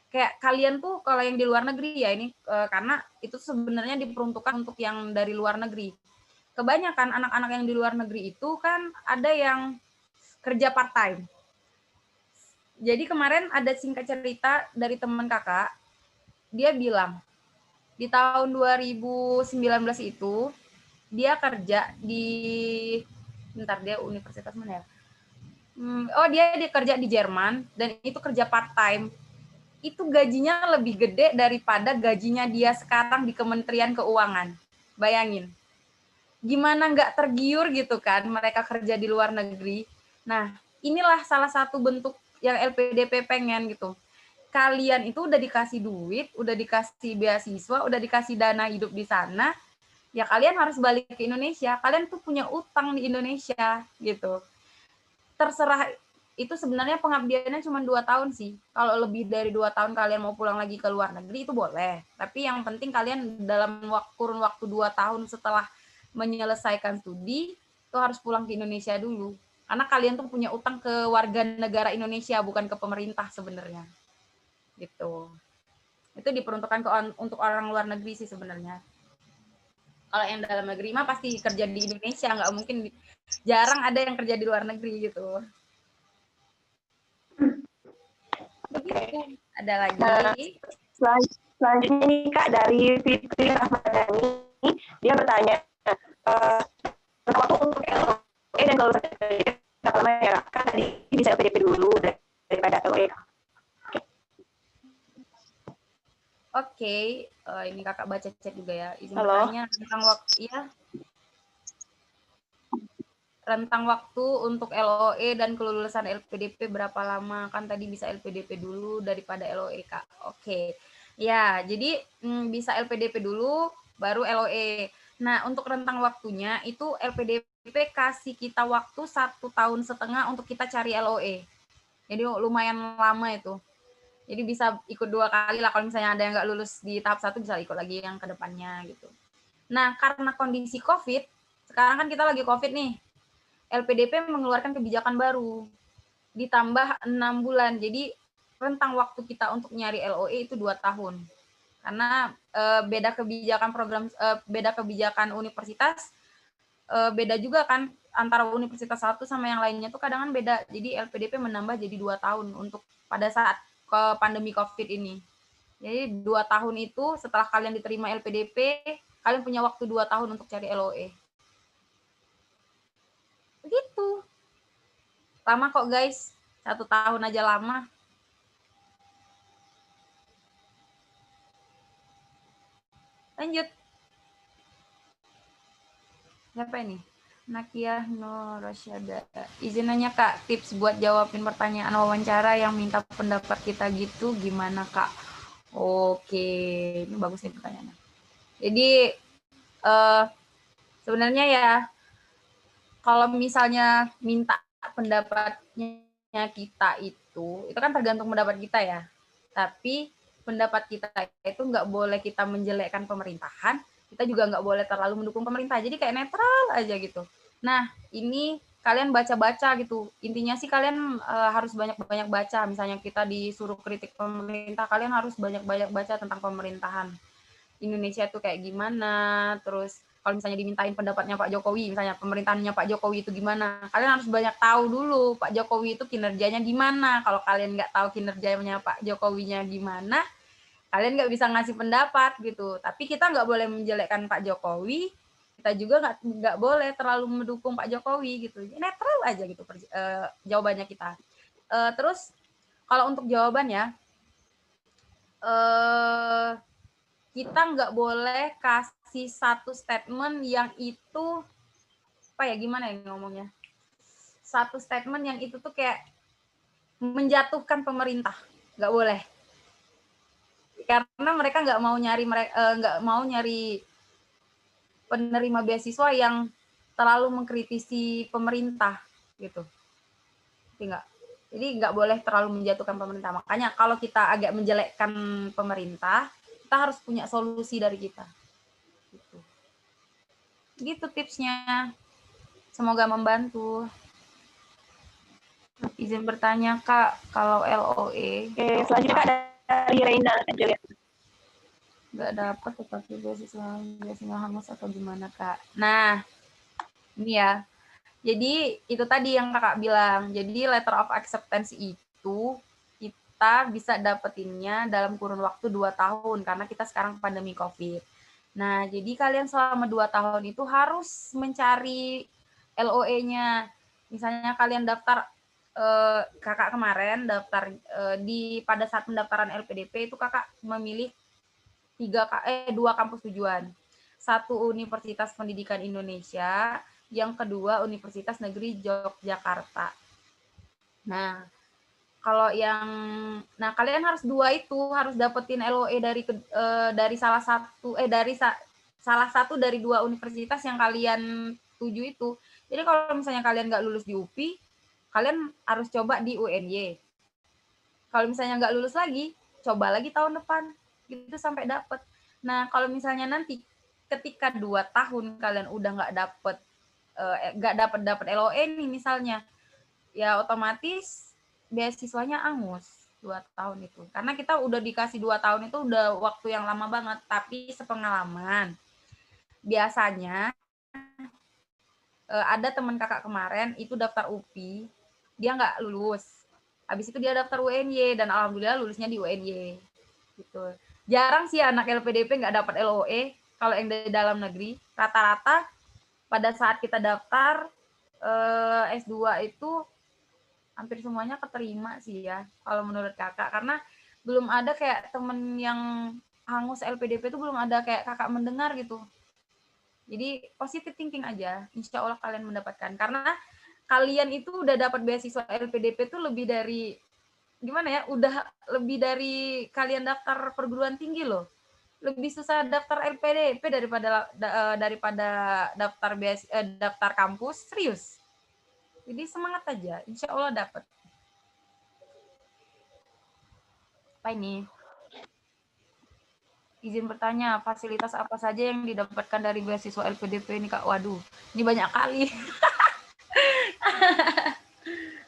kayak kalian tuh kalau yang di luar negeri ya ini karena itu sebenarnya diperuntukkan untuk yang dari luar negeri. Kebanyakan anak-anak yang di luar negeri itu kan ada yang kerja part time. Jadi kemarin ada singkat cerita dari teman kakak, dia bilang di tahun 2019 itu dia kerja di dia universitas mana ya? Dia kerja di Jerman dan itu kerja part time. Itu gajinya lebih gede daripada gajinya dia sekarang di Kementerian Keuangan. Bayangin. Gimana nggak tergiur gitu kan mereka kerja di luar negeri. Nah, inilah salah satu bentuk yang LPDP pengen gitu. Kalian itu udah dikasih duit, udah dikasih beasiswa, udah dikasih dana hidup di sana, ya kalian harus balik ke Indonesia. Kalian tuh punya utang di Indonesia gitu. Terserah, itu sebenarnya pengabdiannya cuma 2 tahun sih. Kalau lebih dari 2 tahun kalian mau pulang lagi ke luar negeri itu boleh. Tapi yang penting kalian dalam kurun waktu 2 tahun setelah menyelesaikan studi itu harus pulang ke Indonesia dulu. Karena kalian tuh punya utang ke warga negara Indonesia, bukan ke pemerintah sebenarnya. Gitu. Itu diperuntukkan untuk orang luar negeri sih sebenarnya. Kalau yang dalam negeri mah pasti kerja di Indonesia, nggak mungkin, jarang ada yang kerja di luar negeri gitu. Begitu. Ada lagi? Selanjutnya nih Kak dari Fitri Rahmadani, dia bertanya waktu untuk LOE dan kalau berapa lama ya Kak? Tadi bisa LPDP dulu daripada LOE. Oke, ini kakak baca chat juga ya. Izin Halo? bertanya tentang waktu ya. Rentang waktu untuk LOE dan kelulusan LPDP berapa lama? Kan tadi bisa LPDP dulu daripada LOE Kak. Oke. Ya, jadi bisa LPDP dulu baru LOE. Nah, untuk rentang waktunya itu LPDP kasih kita waktu 1,5 tahun untuk kita cari LOE. Jadi lumayan lama itu. Jadi bisa ikut 2 kali lah kalau misalnya ada yang nggak lulus di tahap 1 bisa ikut lagi yang ke depannya gitu. Nah, karena kondisi COVID, sekarang kan kita lagi COVID nih, LPDP mengeluarkan kebijakan baru, ditambah 6 bulan. Jadi rentang waktu kita untuk nyari LOE itu 2 tahun. Karena beda kebijakan beda kebijakan universitas, beda juga kan antara universitas satu sama yang lainnya tuh kadang kan beda. Jadi LPDP menambah jadi 2 tahun untuk pada saat pandemi COVID ini. Jadi 2 tahun itu setelah kalian diterima LPDP, kalian punya waktu 2 tahun untuk cari LOE. Begitu. Lama kok guys, 1 tahun aja lama. Lanjut. Siapa ini? Nakia Nur Rasyada. Izin nanya Kak, tips buat jawabin pertanyaan wawancara yang minta pendapat kita gitu gimana Kak? Oke, ini bagus nih pertanyaannya. Jadi sebenarnya ya kalau misalnya minta pendapatnya kita itu kan tergantung pendapat kita ya. Tapi pendapat kita itu nggak boleh kita menjelekkan pemerintahan, kita juga nggak boleh terlalu mendukung pemerintah. Jadi kayak netral aja gitu. Nah, ini kalian baca-baca gitu. Intinya sih kalian harus banyak-banyak baca. Misalnya kita disuruh kritik pemerintah, kalian harus banyak-banyak baca tentang pemerintahan Indonesia itu kayak gimana. Terus kalau misalnya dimintain pendapatnya Pak Jokowi, misalnya pemerintahannya Pak Jokowi itu gimana, kalian harus banyak tahu dulu Pak Jokowi itu kinerjanya gimana. Kalau kalian nggak tahu kinerjanya Pak Jokowinya gimana, kalian nggak bisa ngasih pendapat gitu. Tapi kita nggak boleh menjelekkan Pak Jokowi, kita juga nggak boleh terlalu mendukung Pak Jokowi gitu. Netral aja gitu jawabannya kita. Terus kalau untuk jawabannya, kita nggak boleh kasih satu statement yang itu apa ya, gimana ya ngomongnya, satu statement yang itu tuh kayak menjatuhkan pemerintah, nggak boleh. Karena mereka nggak mau nyari penerima beasiswa yang terlalu mengkritisi pemerintah gitu. Jadi nggak boleh terlalu menjatuhkan pemerintah. Makanya kalau kita agak menjelekkan pemerintah, kita harus punya solusi dari kita. Gitu tipsnya. Semoga membantu. Izin bertanya Kak, kalau LOE. Oke, selanjutnya Kak dari Reina aja ya. Nggak dapat tetapi biasanya hangus atau gimana Kak? Nah, ini ya. Jadi itu tadi yang Kakak bilang. Jadi letter of acceptance itu kita bisa dapetinnya dalam kurun waktu 2 tahun karena kita sekarang pandemi COVID. Nah, jadi kalian selama 2 tahun itu harus mencari LOE-nya. Misalnya kalian daftar Kakak kemarin daftar pada saat pendaftaran LPDP itu Kakak memilih 2 kampus tujuan. 1 Universitas Pendidikan Indonesia, yang kedua Universitas Negeri Yogyakarta. Nah, kalian harus 2 itu harus dapetin LOE dari salah satu dari 2 universitas yang kalian tuju itu. Jadi kalau misalnya kalian nggak lulus di UPI, kalian harus coba di UNY. Kalau misalnya nggak lulus lagi, coba lagi tahun depan gitu sampai dapet. Nah, kalau misalnya nanti ketika 2 tahun kalian udah nggak dapat LOE nih misalnya, ya otomatis beasiswanya angus 2 tahun itu. Karena kita udah dikasih 2 tahun itu udah waktu yang lama banget, tapi sepengalaman. Biasanya ada teman Kakak kemarin itu daftar UPI, dia nggak lulus. Habis itu dia daftar UNY dan alhamdulillah lulusnya di UNY. Gitu. Jarang sih anak LPDP nggak dapat LOE kalau yang dari dalam negeri. Rata-rata pada saat kita daftar S2 itu hampir semuanya keterima sih ya kalau menurut Kakak, karena belum ada kayak temen yang hangus LPDP itu belum ada kayak Kakak mendengar gitu. Jadi positive thinking aja, insya Allah kalian mendapatkan, karena kalian itu udah dapat beasiswa LPDP itu lebih dari gimana ya, udah lebih dari kalian daftar perguruan tinggi loh. Lebih susah daftar LPDP daripada daftar kampus, serius. Jadi semangat aja, insya Allah dapat. Apa ini? Izin bertanya, fasilitas apa saja yang didapatkan dari beasiswa LPDP ini Kak? Waduh, ini banyak kali.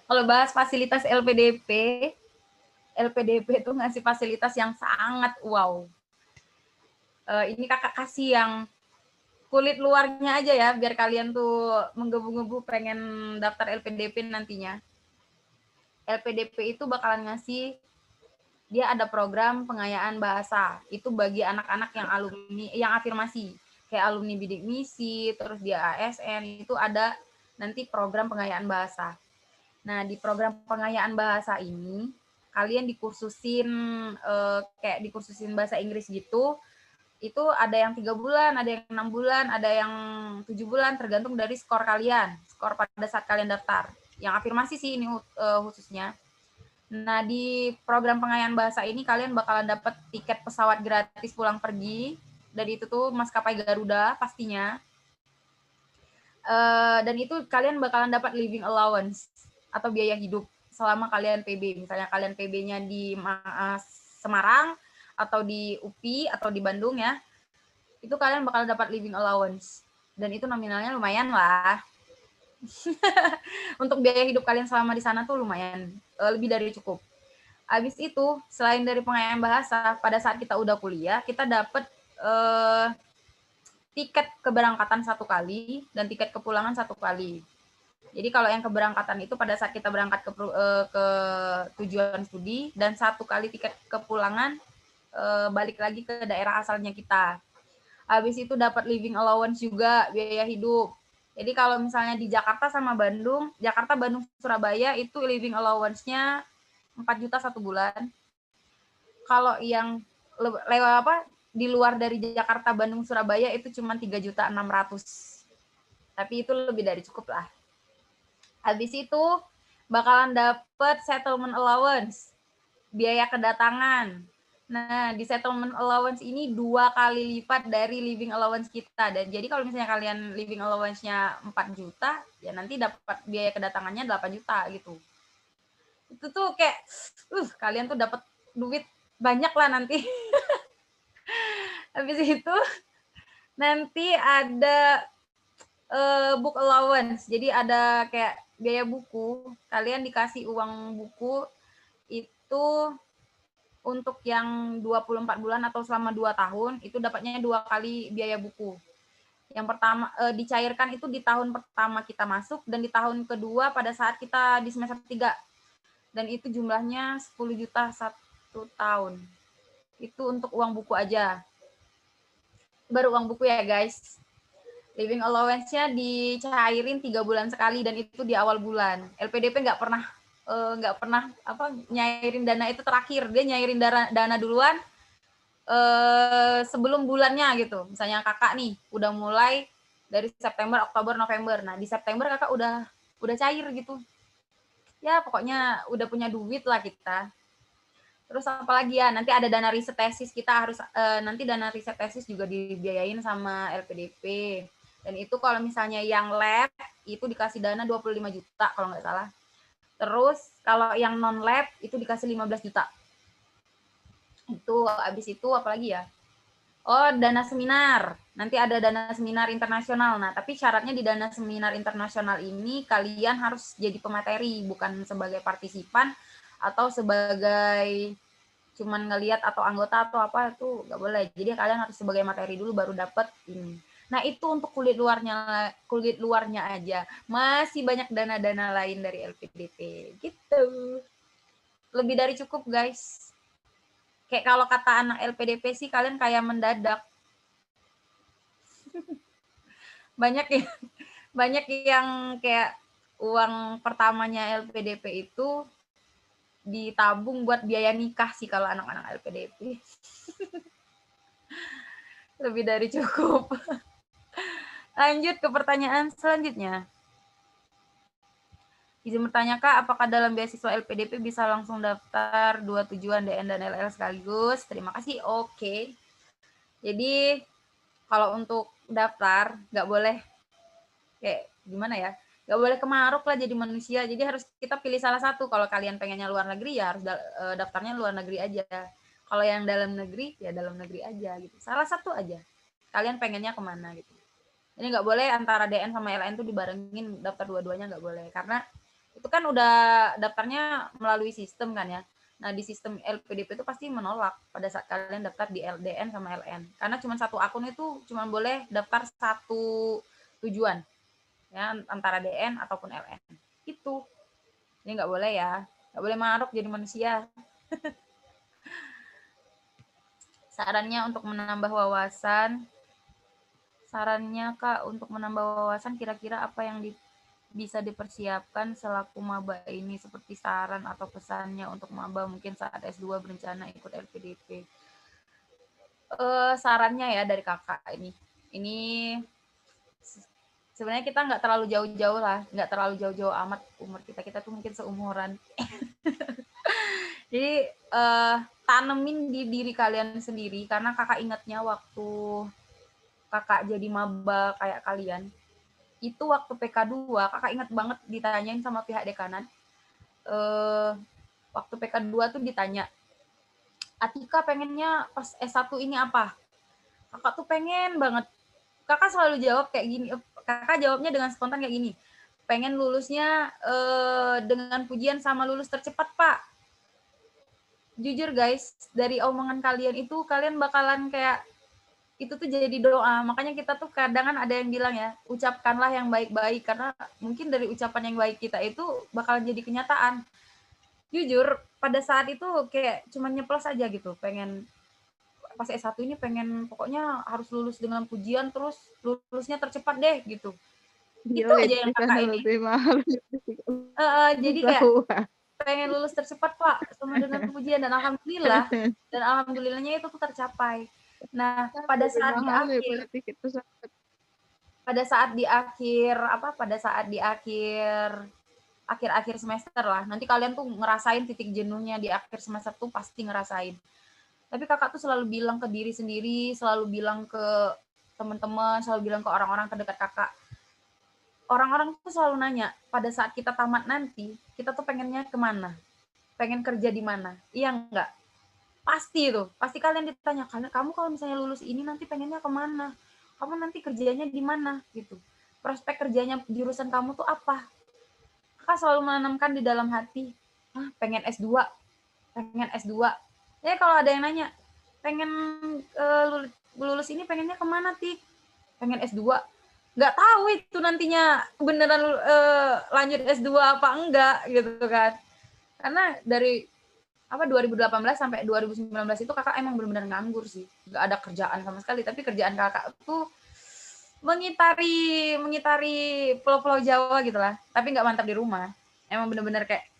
Kalau bahas fasilitas LPDP itu ngasih fasilitas yang sangat wow. Ini kakak kasih yang kulit luarnya aja ya, biar kalian tuh menggebu-gebu pengen daftar LPDP nantinya. LPDP itu bakalan ngasih, dia ada program pengayaan bahasa. Itu bagi anak-anak yang alumni, yang afirmasi. Kayak alumni bidik misi, terus dia ASN, itu ada nanti program pengayaan bahasa. Nah, di program pengayaan bahasa ini, kalian dikursusin, kayak dikursusin bahasa Inggris gitu, itu ada yang 3 bulan, ada yang 6 bulan, ada yang 7 bulan, tergantung dari skor kalian, skor pada saat kalian daftar. Yang afirmasi sih ini khususnya. Nah, di program pengayaan bahasa ini kalian bakalan dapat tiket pesawat gratis pulang pergi, dan itu tuh maskapai Garuda pastinya. Dan itu kalian bakalan dapat living allowance atau biaya hidup selama kalian PB. Misalnya kalian PB-nya di Semarang, atau di UPI, atau di Bandung ya, itu kalian bakal dapat living allowance. Dan itu nominalnya lumayan lah. Untuk biaya hidup kalian selama di sana tuh lumayan, lebih dari cukup. Habis itu, selain dari pengayaan bahasa, pada saat kita udah kuliah, kita dapat tiket keberangkatan 1 kali, dan tiket kepulangan 1 kali. Jadi kalau yang keberangkatan itu pada saat kita berangkat ke tujuan studi, dan 1 kali tiket kepulangan balik lagi ke daerah asalnya kita. Habis itu dapat living allowance juga, biaya hidup. Jadi kalau misalnya di Jakarta sama Bandung, Jakarta, Bandung, Surabaya itu living allowance-nya 4 juta 1 bulan. Kalau yang lewat di luar dari Jakarta, Bandung, Surabaya itu cuma 3.600.000. Tapi itu lebih dari cukup lah. Habis itu bakalan dapat settlement allowance, biaya kedatangan. Nah, di settlement allowance ini 2 kali lipat dari living allowance kita. Dan jadi kalau misalnya kalian living allowance-nya 4 juta, ya nanti dapat biaya kedatangannya 8 juta gitu. Itu tuh kayak, kalian tuh dapat duit banyak lah nanti. Habis itu nanti ada book allowance. Jadi ada kayak biaya buku. Kalian dikasih uang buku itu untuk yang 24 bulan atau selama 2 tahun, itu dapatnya 2 kali biaya buku. Yang pertama dicairkan itu di tahun pertama kita masuk, dan di tahun kedua pada saat kita di semester 3. Dan itu jumlahnya 10 juta 1 tahun. Itu untuk uang buku aja. Baru uang buku ya guys. Living allowance-nya dicairin 3 bulan sekali, dan itu di awal bulan. LPDP nggak pernah nyairin dana itu terakhir. Dia nyairin dana duluan sebelum bulannya gitu. Misalnya kakak nih udah mulai dari September, Oktober, November. Nah, di September kakak udah cair gitu. Ya, pokoknya udah punya duit lah kita. Terus apalagi ya, nanti ada dana riset tesis, kita harus nanti dana riset tesis juga dibiayain sama LPDP. Dan itu kalau misalnya yang lab itu dikasih dana 25 juta kalau nggak salah. Terus kalau yang non lab itu dikasih 15 juta. Itu habis itu apalagi ya? Oh, dana seminar. Nanti ada dana seminar internasional. Nah, tapi syaratnya di dana seminar internasional ini kalian harus jadi pemateri, bukan sebagai partisipan atau sebagai cuman ngelihat atau anggota atau apa, itu nggak boleh. Jadi kalian harus sebagai materi dulu baru dapat ini. Nah, itu untuk kulit luarnya aja. Masih banyak dana-dana lain dari LPDP. Gitu. Lebih dari cukup, guys. Kayak kalau kata anak LPDP sih, kalian kayak mendadak. banyak yang kayak uang pertamanya LPDP itu ditabung buat biaya nikah sih kalau anak-anak LPDP. Lebih dari cukup. Lanjut ke pertanyaan selanjutnya. Izin bertanya Kak, apakah dalam beasiswa LPDP bisa langsung daftar 2 tujuan DN dan LL sekaligus? Terima kasih. Oke. Jadi kalau untuk daftar nggak boleh kayak gimana ya? Nggak boleh kemaruk lah jadi manusia. Jadi harus kita pilih salah satu. Kalau kalian pengennya luar negeri ya harus daftarnya luar negeri aja. Kalau yang dalam negeri ya dalam negeri aja gitu. Salah satu aja. Kalian pengennya kemana gitu. Jadi nggak boleh antara DN sama LN tuh dibarengin, daftar dua-duanya nggak boleh. Karena itu kan udah daftarnya melalui sistem kan ya. Nah, di sistem LPDP itu pasti menolak pada saat kalian daftar di LDN sama LN. Karena cuma satu akun itu cuma boleh daftar satu tujuan. Ya, antara DN ataupun LN. Itu. Ini nggak boleh ya. Nggak boleh maruk jadi manusia. Sarannya untuk menambah wawasan. Sarannya, Kak, untuk menambah wawasan kira-kira apa yang bisa dipersiapkan selaku maba ini, seperti saran atau pesannya untuk maba mungkin saat S2 berencana ikut LPDP. Sarannya ya dari kakak ini sebenarnya kita nggak terlalu jauh-jauh lah, nggak terlalu jauh-jauh amat umur kita tuh mungkin seumuran. Jadi tanemin di diri kalian sendiri, karena kakak ingatnya waktu kakak jadi maba kayak kalian, itu waktu PK2 kakak ingat banget ditanyain sama pihak dekanan. Waktu PK2 tuh ditanya, Atika pengennya pas S1 ini apa? Kakak tuh pengen banget. Kakak selalu jawab kayak gini. Kakak jawabnya dengan spontan kayak gini. Pengen lulusnya dengan pujian sama lulus tercepat, Pak. Jujur guys, dari omongan kalian itu kalian bakalan kayak itu tuh jadi doa. Makanya kita tuh kadang kan ada yang bilang ya, ucapkanlah yang baik-baik, karena mungkin dari ucapan yang baik kita itu bakalan jadi kenyataan. Jujur, pada saat itu kayak cuma nyeplos aja gitu, pengen pas S1 ini pengen pokoknya harus lulus dengan pujian, terus lulusnya tercepat deh gitu. Itu aja yang kakak ini. lebih mahal. Jadi kayak pengen lulus tercepat, Pak, sama dengan pujian, dan alhamdulillahnya itu tuh tercapai. Nah, pada saat di akhir semester lah, nanti kalian tuh ngerasain titik jenuhnya di akhir semester tuh pasti ngerasain. Tapi kakak tuh selalu bilang ke diri sendiri, selalu bilang ke teman-teman, selalu bilang ke orang-orang terdekat kakak. Orang-orang tuh selalu nanya, pada saat kita tamat nanti, kita tuh pengennya kemana? Pengen kerja di mana? Iya enggak? Pasti tuh, pasti kalian ditanya, kamu kalau misalnya lulus ini nanti pengennya kemana? Kamu nanti kerjanya di mana? Gitu. Prospek kerjanya jurusan kamu tuh apa? Kakak selalu menanamkan di dalam hati, pengen S2, pengen S2. Ya kalau ada yang nanya, pengen lulus ini pengennya kemana, Tik? Pengen S2. Nggak tahu itu nantinya beneran lanjut S2 apa enggak gitu kan. Karena dari 2018 sampai 2019 itu kakak emang benar-benar nganggur sih. Nggak ada kerjaan sama sekali, tapi kerjaan kakak tuh mengitari pulau-pulau Jawa gitu lah. Tapi nggak mantap di rumah. Emang bener-bener kayak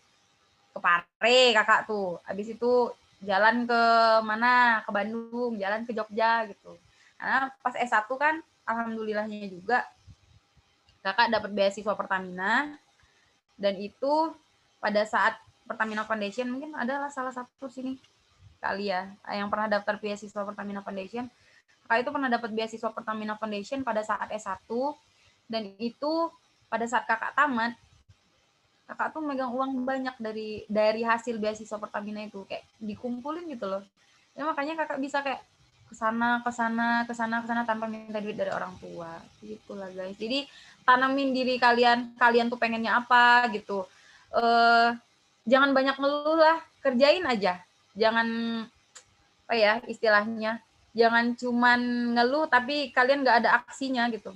ke Pare kakak tuh. Habis itu jalan ke mana? Ke Bandung, jalan ke Jogja gitu. Karena pas S1 kan alhamdulillahnya juga kakak dapat beasiswa Pertamina, dan itu pada saat Pertamina Foundation, mungkin adalah salah satu sini kali ya yang pernah daftar beasiswa Pertamina Foundation. Kakak itu pernah dapat beasiswa Pertamina Foundation pada saat S1, dan itu pada saat kakak tamat, kakak tuh megang uang banyak dari hasil beasiswa Pertamina itu, kayak dikumpulin gitu loh. Ya makanya kakak bisa kayak kesana tanpa minta duit dari orang tua gitulah guys. Jadi tanamin diri kalian tuh pengennya apa gitu. Jangan banyak ngeluh lah, kerjain aja. Jangan apa ya istilahnya, jangan cuman ngeluh tapi kalian nggak ada aksinya gitu.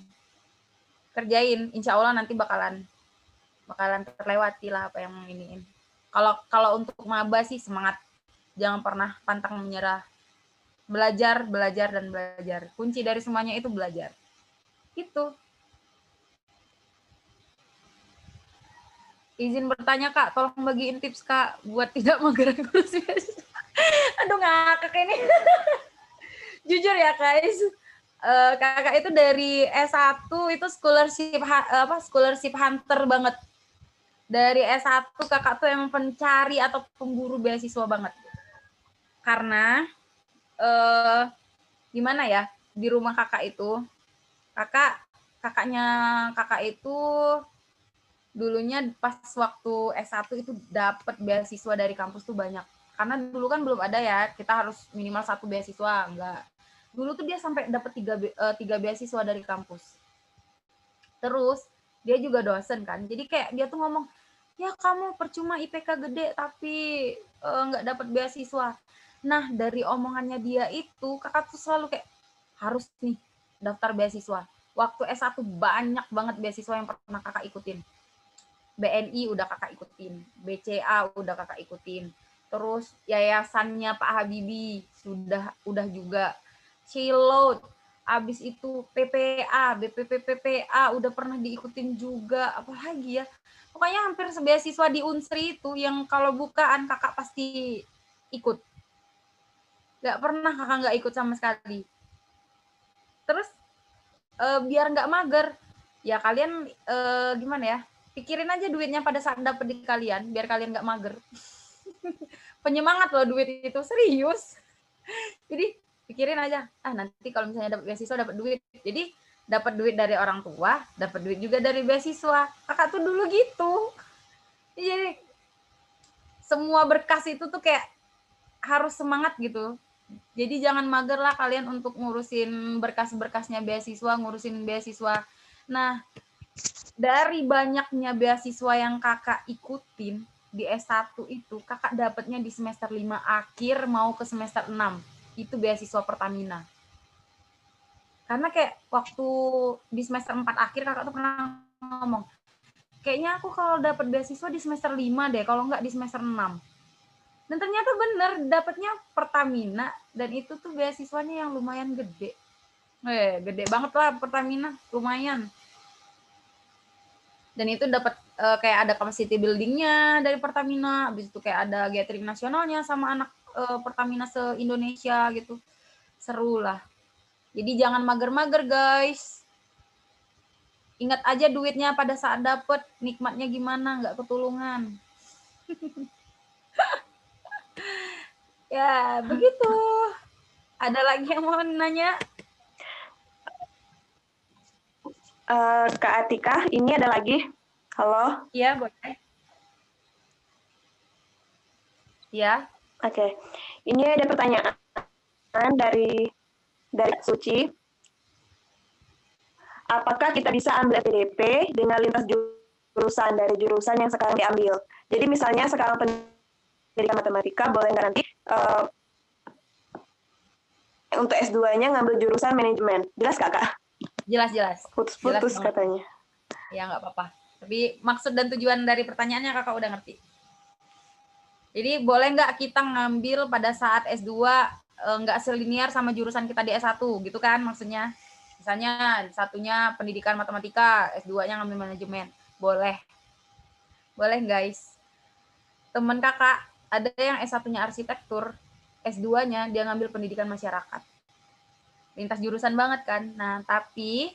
Kerjain, insya Allah nanti bakalan terlewati lah apa yang iniin. Kalau untuk maba sih semangat, jangan pernah pantang menyerah. Belajar, dan belajar. Kunci dari semuanya itu belajar. Itu. Izin bertanya, Kak. Tolong bagiin tips, Kak, buat tidak menggerak kursi. Aduh, ngakak ini. Jujur ya, guys. Kakak itu dari S1 itu scholarship hunter banget. Dari S1 kakak tuh emang pencari atau pemburu beasiswa banget. Karena gimana ya, di rumah kakak itu kakaknya kakak itu dulunya pas waktu S1 itu dapat beasiswa dari kampus tuh banyak. Karena dulu kan belum ada ya, kita harus minimal 1 beasiswa, enggak. Dulu tuh dia sampai dapat 3 beasiswa dari kampus. Terus dia juga dosen kan, jadi kayak dia tuh ngomong, ya kamu percuma IPK gede tapi nggak dapat beasiswa. Nah, dari omongannya dia itu, kakak tuh selalu kayak, harus nih daftar beasiswa. Waktu S1 banyak banget beasiswa yang pernah kakak ikutin. BNI udah kakak ikutin, BCA udah kakak ikutin, terus yayasannya Pak Habibie udah juga, Cilot, abis itu PPA, BPPPPA udah pernah diikutin juga, apalagi ya, pokoknya hampir sebeasiswa di Unsri itu yang kalau bukaan kakak pasti ikut, nggak pernah kakak nggak ikut sama sekali. Terus biar nggak mager, ya kalian gimana ya, pikirin aja duitnya pada saat dapet di kalian, biar kalian nggak mager. Penyemangat loh duit itu, serius. Jadi pikirin aja, nanti kalau misalnya dapat beasiswa dapat duit. Jadi dapat duit dari orang tua, dapat duit juga dari beasiswa. Kakak tuh dulu gitu. Jadi semua berkas itu tuh kayak harus semangat gitu. Jadi jangan mager lah kalian untuk ngurusin berkas-berkasnya beasiswa, ngurusin beasiswa. Nah, dari banyaknya beasiswa yang kakak ikutin di S1 itu, kakak dapatnya di semester 5 akhir mau ke semester 6. Itu beasiswa Pertamina. Karena kayak waktu di semester 4 akhir kakak tuh pernah ngomong, kayaknya aku kalau dapat beasiswa di semester 5 deh, kalau nggak di semester 6. Dan ternyata bener, dapatnya Pertamina, dan itu tuh beasiswanya yang lumayan gede. Gede banget lah Pertamina, lumayan. Dan itu dapat kayak ada capacity building-nya dari Pertamina, habis itu kayak ada gathering nasionalnya sama anak Pertamina se-Indonesia gitu. Seru lah. Jadi jangan mager-mager, guys. Ingat aja duitnya pada saat dapet, nikmatnya gimana, nggak ketulungan. Ya, begitu. Ada lagi yang mau nanya? Kak Atika, ini ada lagi. Halo. Iya, boleh. Ya. Oke. Ini ada pertanyaan dari Suci. Apakah kita bisa ambil FPDP dengan lintas jurusan dari jurusan yang sekarang diambil? Jadi misalnya sekarang pendidikan matematika, boleh nggak nanti untuk S2-nya ngambil jurusan manajemen? Jelas Kak? Jelas. Putus-putus katanya. Ya, nggak apa-apa. Tapi maksud dan tujuan dari pertanyaannya kakak udah ngerti. Jadi boleh nggak kita ngambil pada saat S2 nggak selinier sama jurusan kita di S1 gitu kan maksudnya? Misalnya satunya pendidikan matematika, S2-nya ngambil manajemen. Boleh. Boleh guys. Temen kakak ada yang S1-nya arsitektur, S2-nya dia ngambil pendidikan masyarakat. Lintas jurusan banget kan? Nah, tapi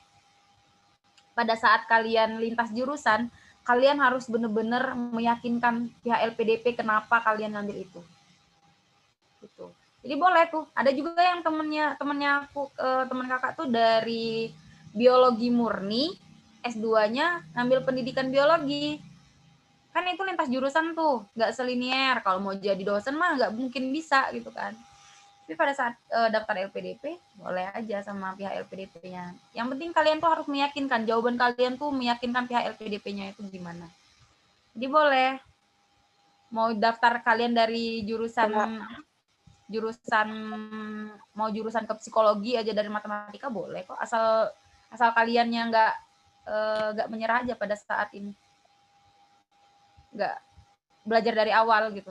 pada saat kalian lintas jurusan, kalian harus benar-benar meyakinkan pihak LPDP kenapa kalian ngambil itu. Gitu. Jadi boleh tuh. Ada juga yang temennya aku, teman kakak tuh dari biologi murni, S2-nya ngambil pendidikan biologi. Kan itu lintas jurusan tuh, nggak selinier. Kalau mau jadi dosen mah nggak mungkin bisa gitu kan. Tapi pada saat daftar LPDP, boleh aja sama pihak LPDP-nya. Yang penting kalian tuh harus meyakinkan, jawaban kalian tuh meyakinkan pihak LPDP-nya itu gimana. Jadi boleh. Mau daftar kalian dari jurusan jurusan ke psikologi aja dari matematika boleh kok, asal kaliannya nggak menyerah aja pada saat ini, nggak belajar dari awal gitu.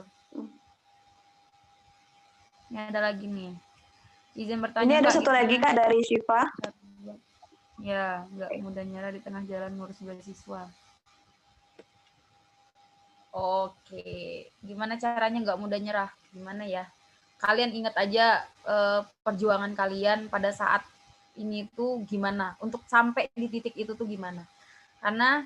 Ini ada lagi nih, izin bertanya. Ini ada satu lagi Kak dari Syifa. Ya, nggak mudah nyerah di tengah jalan ngurus beasiswa. Oke, gimana caranya nggak mudah nyerah? Gimana ya? Kalian ingat aja perjuangan kalian pada saat ini tuh gimana, untuk sampai di titik itu tuh gimana. Karena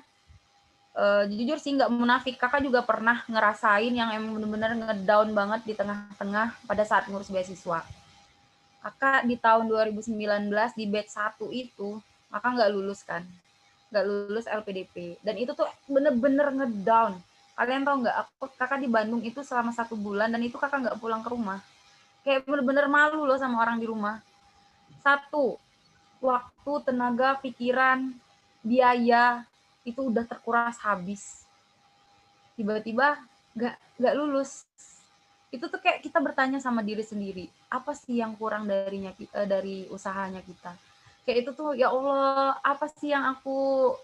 jujur sih nggak munafik, kakak juga pernah ngerasain yang emang bener-bener ngedown banget di tengah-tengah pada saat ngurus beasiswa. Kakak di tahun 2019 di batch 1 itu, kakak nggak lulus kan, nggak lulus LPDP. Dan itu tuh bener-bener ngedown. Kalian tau nggak, kakak di Bandung itu selama 1 bulan, dan itu kakak nggak pulang ke rumah. Kayak bener-bener malu loh sama orang di rumah. 1, waktu, tenaga, pikiran, biaya, itu udah terkuras habis. Tiba-tiba nggak lulus. Itu tuh kayak kita bertanya sama diri sendiri, apa sih yang kurang dari usahanya kita? Kayak itu tuh, ya Allah, apa sih yang aku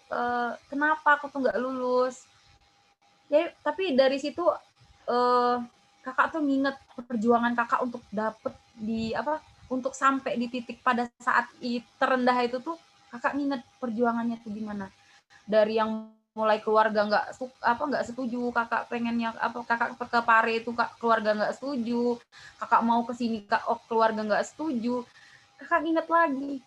kenapa aku tuh nggak lulus? Ya, tapi dari situ kakak tuh nginget perjuangan kakak untuk dapet untuk sampai di titik pada saat terendah itu tuh kakak nginget perjuangannya tuh gimana. Dari yang mulai keluarga nggak setuju, kakak pengennya kakak ke Pare itu keluarga nggak setuju, kakak mau ke sini keluarga nggak setuju, kakak inget lagi,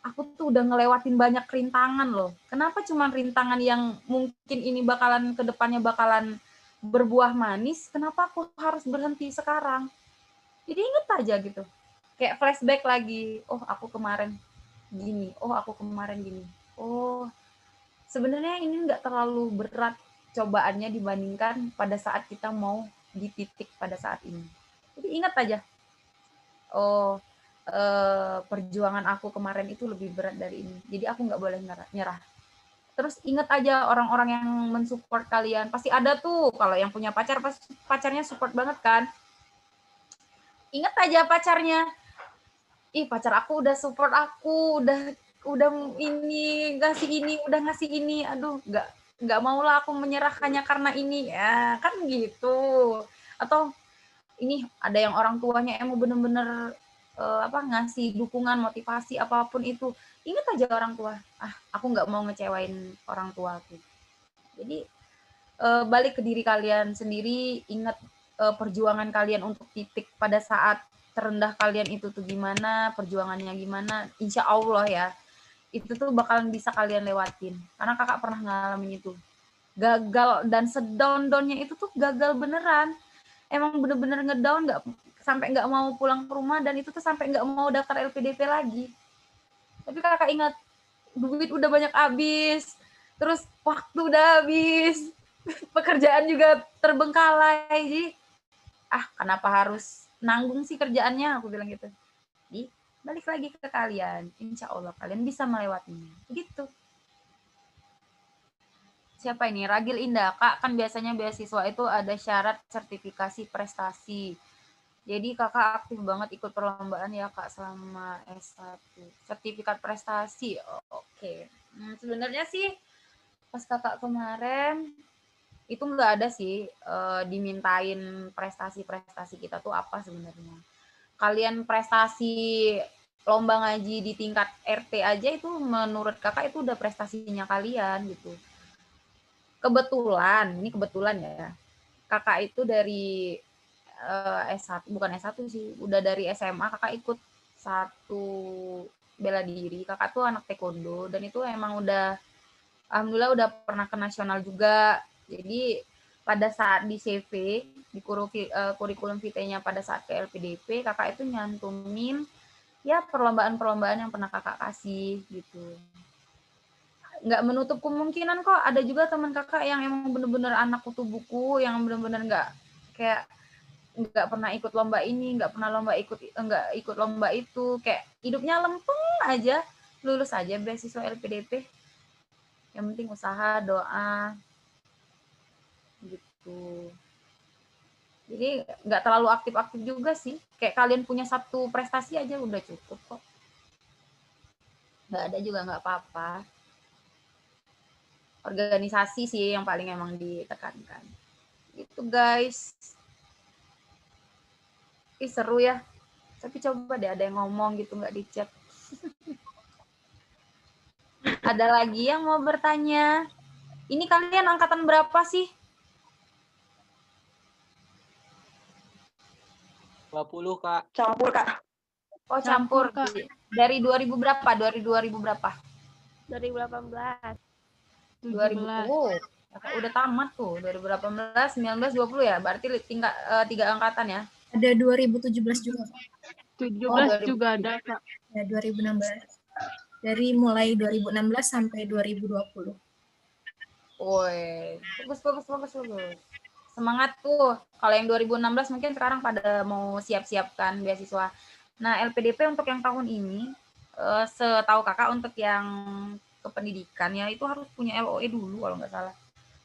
aku tuh udah ngelewatin banyak rintangan loh. Kenapa cuma rintangan yang mungkin ini kedepannya bakalan berbuah manis, kenapa aku harus berhenti sekarang? Jadi inget aja gitu, kayak flashback lagi, oh aku kemarin gini, oh aku kemarin gini, oh sebenarnya ini nggak terlalu berat cobaannya dibandingkan pada saat kita mau di titik pada saat ini. Jadi ingat aja, oh perjuangan aku kemarin itu lebih berat dari ini. Jadi aku nggak boleh nyerah. Terus ingat aja orang-orang yang mensupport kalian. Pasti ada tuh, kalau yang punya pacar, pasti pacarnya support banget kan. Ingat aja pacarnya. Ih, pacar aku udah support aku, udah udah ngasih ini, aduh nggak maulah aku menyerahkannya karena ini, ya kan gitu. Atau ini ada yang orang tuanya emang bener-bener ngasih dukungan, motivasi apapun itu, ingat aja orang tua, aku nggak mau ngecewain orang tua aku. Jadi balik ke diri kalian sendiri, ingat perjuangan kalian untuk titik pada saat terendah kalian itu tuh gimana, perjuangannya gimana, insya Allah ya, itu tuh bakalan bisa kalian lewatin. Karena kakak pernah ngalamin itu. Gagal dan sedown-downnya itu tuh gagal beneran. Emang bener-bener ngedown, sampai nggak mau pulang ke rumah, dan itu tuh sampai nggak mau daftar LPDP lagi. Tapi kakak ingat, duit udah banyak habis, terus waktu udah habis, pekerjaan juga terbengkalai, jadi kenapa harus nanggung sih kerjaannya, aku bilang gitu. Jadi balik lagi ke kalian, insya Allah kalian bisa melewatinya, begitu. Siapa ini? Ragil Indah. Kak, kan biasanya beasiswa itu ada syarat sertifikasi prestasi. Jadi kakak aktif banget ikut perlombaan ya kak selama S1. Sertifikat prestasi, oke. Sebenarnya sih pas kakak kemarin itu nggak ada sih dimintain prestasi-prestasi kita tuh apa sebenarnya. Kalian prestasi lomba ngaji di tingkat RT aja itu menurut kakak itu udah prestasinya kalian gitu. Ini kebetulan ya, kakak itu dari S1, bukan S1 sih, udah dari SMA kakak ikut satu bela diri. Kakak tuh anak taekwondo, dan itu emang alhamdulillah udah pernah ke nasional juga. Jadi pada saat di CV, di kurikulum vitae-nya pada saat ke LPDP, kakak itu nyantumin ya perlombaan-perlombaan yang pernah kakak kasih gitu. Nggak menutup kemungkinan kok ada juga teman kakak yang emang bener-bener anak kutu buku, yang bener-bener nggak pernah ikut lomba ini, nggak ikut lomba itu, kayak hidupnya lempeng aja, lulus aja beasiswa LPDP. Yang penting usaha, doa, gitu. Jadi nggak terlalu aktif-aktif juga sih, kayak kalian punya satu prestasi aja udah cukup kok. Nggak ada juga nggak apa-apa. Organisasi sih yang paling emang ditekankan. Gitu guys. Seru ya. Tapi coba deh ada yang ngomong gitu nggak di chat. Ada lagi yang mau bertanya? Ini kalian angkatan berapa sih? 20 kak. Campur kak. Oh campur. Kak. Dari 2000 berapa? Dari 2000 berapa? 2018. 2000. Oh, udah tamat tuh. 2018, 19, 20 ya. Berarti tingkat 3 angkatan ya. Ada 2017 juga. 17 juga ada, Kak. Ya, 2016. Dari mulai 2016 sampai 2020. Woi, bagus. Semangat tuh. Kalau yang 2016 mungkin sekarang pada mau siap-siapkan beasiswa. Nah, LPDP untuk yang tahun ini, setahu kakak untuk yang kependidikan ya itu harus punya LOE dulu kalau nggak salah.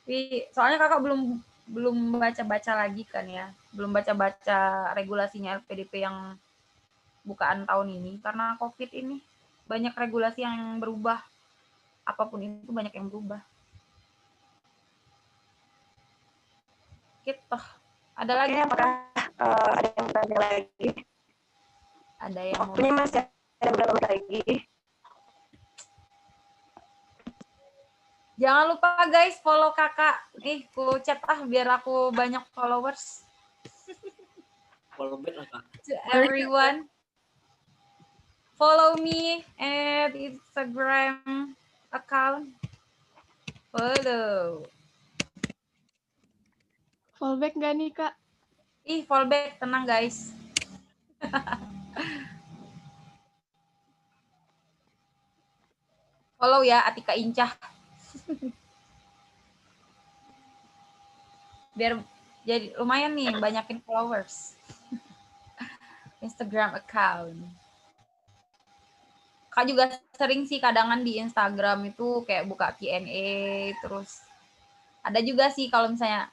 Tapi soalnya kakak belum belum baca-baca lagi kan ya, belum baca-baca regulasinya LPDP yang bukaan tahun ini karena COVID ini banyak regulasi yang berubah, apapun itu banyak yang berubah. Gitu. Ada Oke, lagi? apakah ada yang bertanya lagi? Ada yang mau? Waktunya masih ada beberapa menit lagi. Jangan lupa guys follow kakak. Nih, ku chat biar aku banyak followers. Follow back lah, Kak. To everyone. Follow me at Instagram account. Follow. Fallback nggak nih, Kak? Ih, fallback, tenang guys. Follow ya Atika Incah. Biar jadi lumayan nih banyakin followers. Instagram account. Kak juga sering sih kadangan di Instagram itu kayak buka Q&A, terus ada juga sih kalau misalnya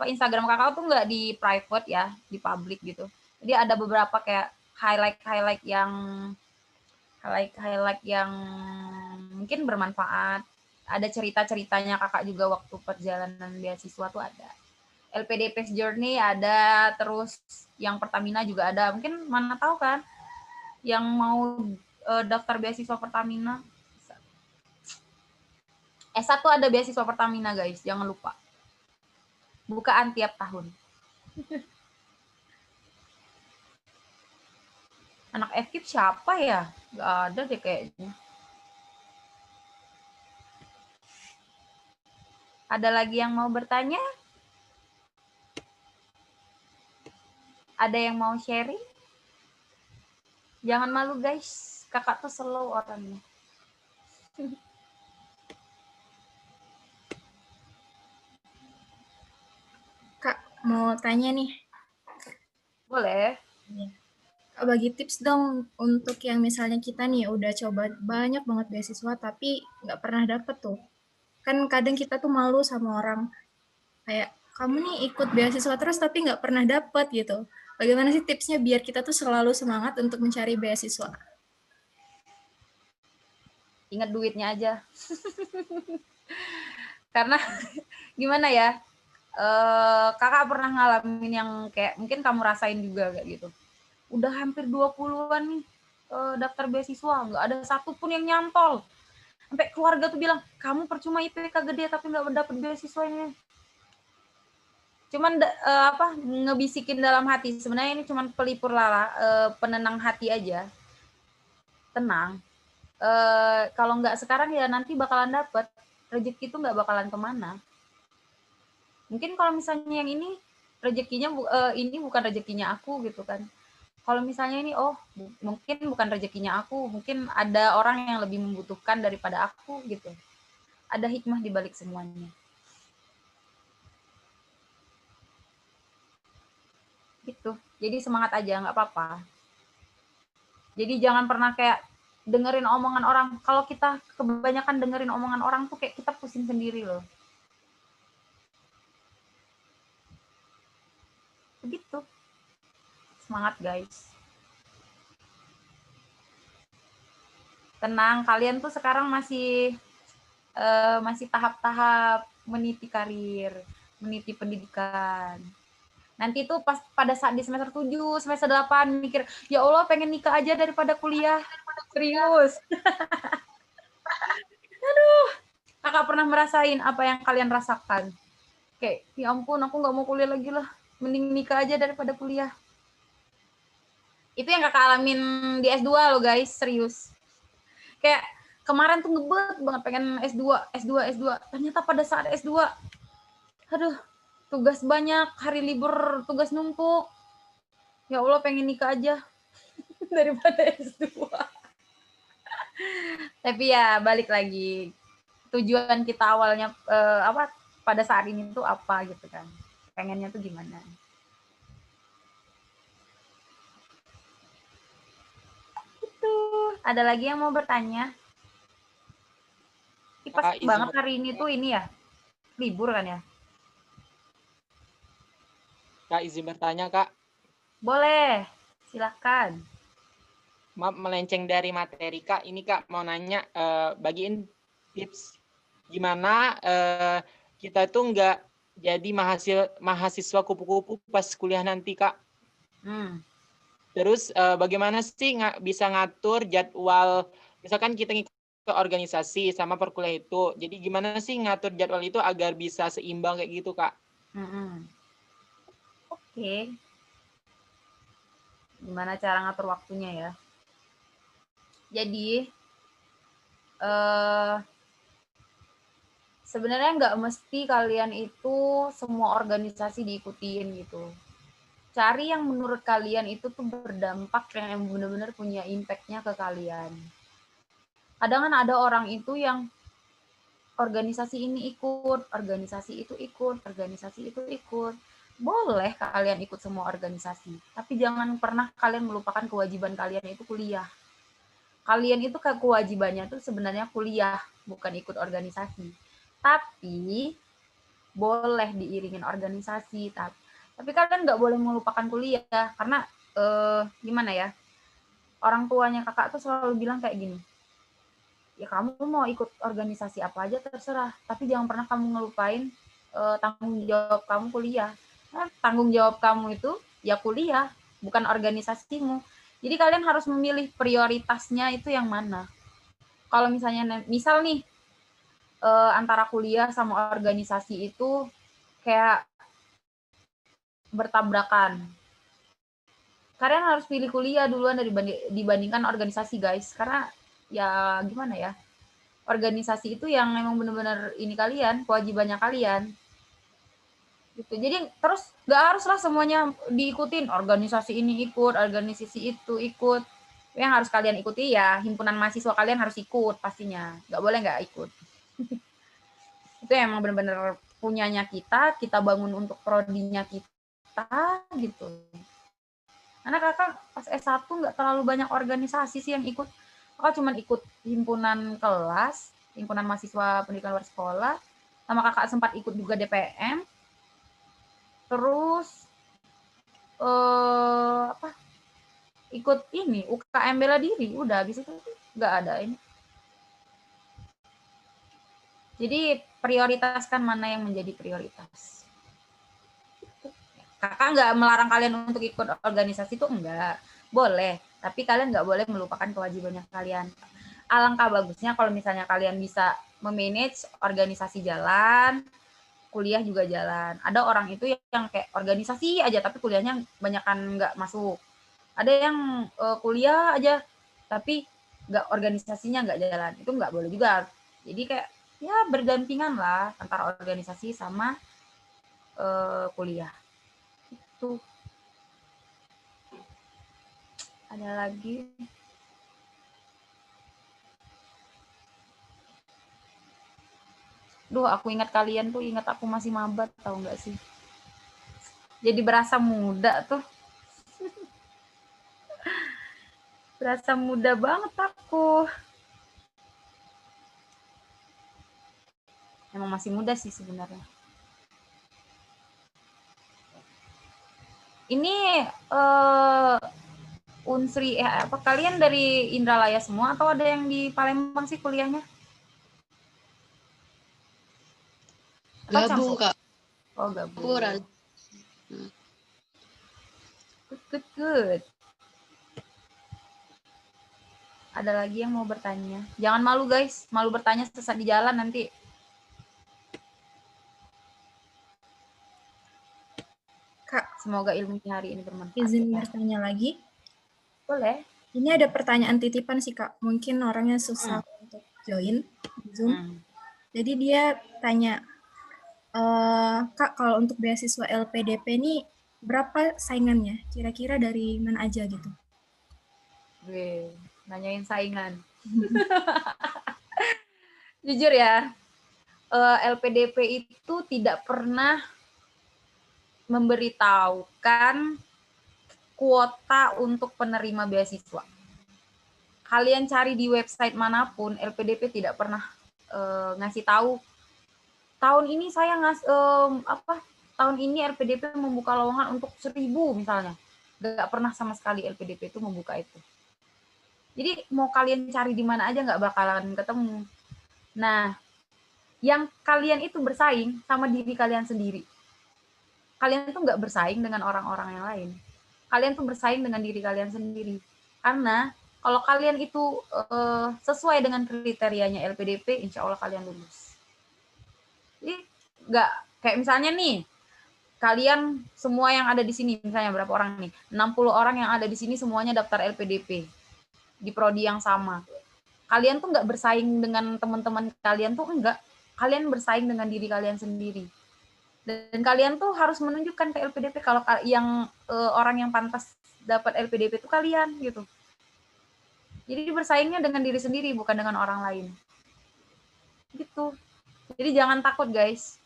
Instagram kakak tuh nggak di private ya, di public gitu. Jadi ada beberapa kayak highlight yang mungkin bermanfaat. Ada cerita-ceritanya kakak juga waktu perjalanan beasiswa tuh ada. LPDP Journey ada, terus yang Pertamina juga ada. Mungkin mana tahu kan yang mau daftar beasiswa Pertamina. S1 ada beasiswa Pertamina guys, jangan lupa. Bukaan tiap tahun. Anak FKIP siapa ya? Gak ada deh kayaknya. Ada lagi yang mau bertanya? Ada yang mau sharing? Jangan malu guys, kakak tuh slow orangnya. Kak, mau tanya nih. Boleh. Bagi tips dong untuk yang misalnya kita nih udah coba banyak banget beasiswa tapi nggak pernah dapet tuh. Kan kadang kita tuh malu sama orang kayak kamu nih ikut beasiswa terus tapi nggak pernah dapet gitu. Bagaimana sih tipsnya biar kita tuh selalu semangat untuk mencari beasiswa? Ingat duitnya aja. Karena gimana ya? Kakak pernah ngalamin yang kayak mungkin kamu rasain juga kayak gitu. Udah hampir 20-an nih daftar beasiswa, nggak ada satupun yang nyantol. Sampai keluarga tuh bilang, kamu percuma IPK gede tapi nggak dapet beasiswanya. Cuman ngebisikin dalam hati, sebenarnya ini cuman pelipur lala, penenang hati aja. Tenang. Kalau nggak sekarang ya nanti bakalan dapet. Rezeki itu nggak bakalan kemana. Mungkin kalau misalnya yang ini rezekinya ini bukan rezekinya aku gitu kan. Kalau misalnya ini mungkin bukan rezekinya aku, mungkin ada orang yang lebih membutuhkan daripada aku gitu. Ada hikmah di balik semuanya. Gitu. Jadi semangat aja, nggak apa-apa. Jadi jangan pernah kayak dengerin omongan orang. Kalau kita kebanyakan dengerin omongan orang tuh kayak kita pusing sendiri loh. Begitu. Semangat guys. Tenang, kalian tuh sekarang masih tahap-tahap meniti karir, meniti pendidikan. Nanti tuh pas pada saat di semester 7, semester 8 mikir, ya Allah pengen nikah aja daripada kuliah. Serius. Aduh, kakak pernah merasain apa yang kalian rasakan. Kayak, ya ampun aku nggak mau kuliah lagi lah. Mending nikah aja daripada kuliah. Itu yang kakak alamin di S2 loh guys, serius. Kayak kemarin tuh ngebet banget pengen S2. Ternyata pada saat S2, aduh, tugas banyak, hari libur, tugas numpuk. Ya Allah pengen nikah aja daripada S2. Tapi ya balik lagi, tujuan kita awalnya pada saat ini tuh apa gitu kan. Pengennya tuh gimana. Itu. Ada lagi yang mau bertanya? Pas banget hari ini tuh ini ya, libur kan ya? Kak, izin bertanya, Kak. Boleh, silahkan. Maaf melenceng dari materi, Kak. Ini Kak mau nanya, bagiin tips gimana kita tuh nggak jadi mahasiswa kupu-kupu pas kuliah nanti, Kak. Terus bagaimana sih bisa ngatur jadwal, misalkan kita ngikut ke organisasi sama perkuliah itu. Jadi gimana sih ngatur jadwal itu agar bisa seimbang kayak gitu, Kak? Oke. Gimana cara ngatur waktunya ya? Jadi, sebenarnya nggak mesti kalian itu semua organisasi diikutin gitu. Cari yang menurut kalian itu tuh berdampak, yang benar-benar punya impact-nya ke kalian. Kadang kan ada orang itu yang organisasi ini ikut, organisasi itu ikut, organisasi itu ikut. Boleh kalian ikut semua organisasi, tapi jangan pernah kalian melupakan kewajiban kalian itu kuliah. Kalian itu kewajibannya tuh sebenarnya kuliah, bukan ikut organisasi. Tapi boleh diiringin organisasi, tapi kalian nggak boleh melupakan kuliah, karena gimana ya, orang tuanya kakak tuh selalu bilang kayak gini, ya kamu mau ikut organisasi apa aja terserah, tapi jangan pernah kamu ngelupain tanggung jawab kamu kuliah. Nah, tanggung jawab kamu itu ya kuliah, bukan organisasimu. Jadi kalian harus memilih prioritasnya itu yang mana. Kalau misalnya, misal nih, antara kuliah sama organisasi itu kayak bertabrakan. Kalian harus pilih kuliah duluan dibandingkan organisasi, guys. Karena ya gimana ya, organisasi itu yang memang benar-benar ini kalian, kewajibannya kalian. Gitu. Jadi terus nggak haruslah semuanya diikutin, organisasi ini ikut, organisasi itu ikut. Yang harus kalian ikuti ya himpunan mahasiswa kalian harus ikut pastinya. Nggak boleh nggak ikut. Itu emang benar-benar punyanya kita bangun untuk prodinya kita gitu. Karena kakak pas S1 nggak terlalu banyak organisasi sih yang ikut. Kakak cuma ikut himpunan kelas, himpunan mahasiswa pendidikan luar sekolah, sama kakak sempat ikut juga DPM. Terus ikut ini UKM bela diri, udah habis itu nggak ada ini. Jadi prioritaskan mana yang menjadi prioritas. Kakak nggak melarang kalian untuk ikut organisasi itu, enggak. Boleh, tapi kalian nggak boleh melupakan kewajibannya kalian. Alangkah bagusnya kalau misalnya kalian bisa memanage organisasi jalan, kuliah juga jalan. Ada orang itu yang kayak organisasi aja tapi kuliahnya banyakan nggak masuk. Ada yang kuliah aja tapi nggak, organisasinya nggak jalan. Itu nggak boleh juga. Jadi kayak ya berdampingan lah antara organisasi sama kuliah. Itu. Ada lagi. Duh, aku ingat kalian tuh, ingat aku masih maba, tahu nggak sih? Jadi berasa muda tuh. Berasa muda banget aku. Emang masih muda sih sebenarnya. Ini Unsri, apa kalian dari Indralaya semua atau ada yang di Palembang sih kuliahnya? Gabung, Kak. Oh, gabung. Campuran. Good. Ada lagi yang mau bertanya? Jangan malu, guys. Malu bertanya sesat di jalan nanti. Kak, semoga ilmunya hari ini bermanfaat. Izin bertanya lagi? Boleh. Ini ada pertanyaan titipan sih, Kak. Mungkin orangnya susah untuk join Zoom. Jadi dia tanya, Kak, kalau untuk beasiswa LPDP ini berapa saingannya? Kira-kira dari mana aja gitu? Gue nanyain saingan. Jujur ya, LPDP itu tidak pernah memberitahukan kuota untuk penerima beasiswa. Kalian cari di website manapun, LPDP tidak pernah ngasih tahu. Tahun ini saya tahun ini LPDP membuka lowongan untuk 1.000 misalnya. Nggak pernah sama sekali LPDP itu membuka itu. Jadi mau kalian cari di mana aja nggak bakalan ketemu. Nah, yang kalian itu bersaing sama diri kalian sendiri. Kalian tuh nggak bersaing dengan orang-orang yang lain. Kalian tuh bersaing dengan diri kalian sendiri. Karena kalau kalian itu sesuai dengan kriterianya LPDP, insya Allah kalian lulus. Jadi nggak kayak misalnya nih, kalian semua yang ada di sini, misalnya berapa orang nih? 60 orang yang ada di sini semuanya daftar LPDP di prodi yang sama. Kalian tuh nggak bersaing dengan teman-teman kalian tuh enggak. Kalian bersaing dengan diri kalian sendiri. Dan kalian tuh harus menunjukkan ke LPDP kalau yang orang yang pantas dapat LPDP itu kalian gitu. Jadi bersaingnya dengan diri sendiri bukan dengan orang lain. Gitu. Jadi jangan takut guys.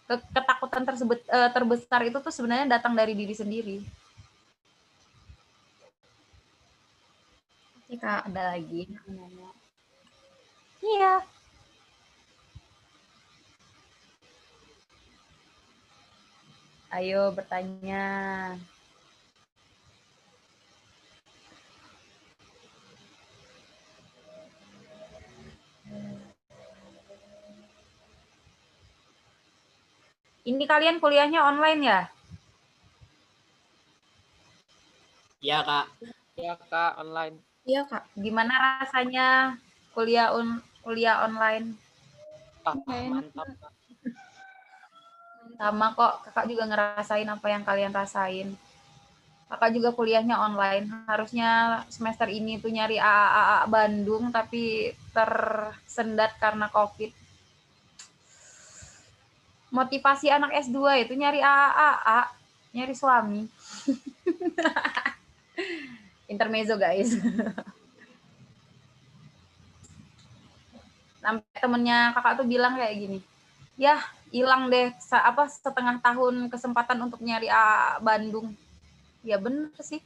Ketakutan terbesar itu tuh sebenarnya datang dari diri sendiri. Oke, Kak. Ada lagi? Iya. Ayo bertanya. Ini kalian kuliahnya online ya? Iya, Kak. Ya Kak, online. Iya, Kak. Gimana rasanya kuliah online? Mantap, Kak. Sama kok, kakak juga ngerasain apa yang kalian rasain. Kakak juga kuliahnya online. Harusnya semester ini tuh nyari AA Bandung, tapi tersendat karena COVID. Motivasi anak S2 itu nyari AA, nyari suami. Intermezzo guys. Sampai temennya kakak tuh bilang kayak gini, ya hilang deh setengah tahun kesempatan untuk nyari AA Bandung. Ya bener sih.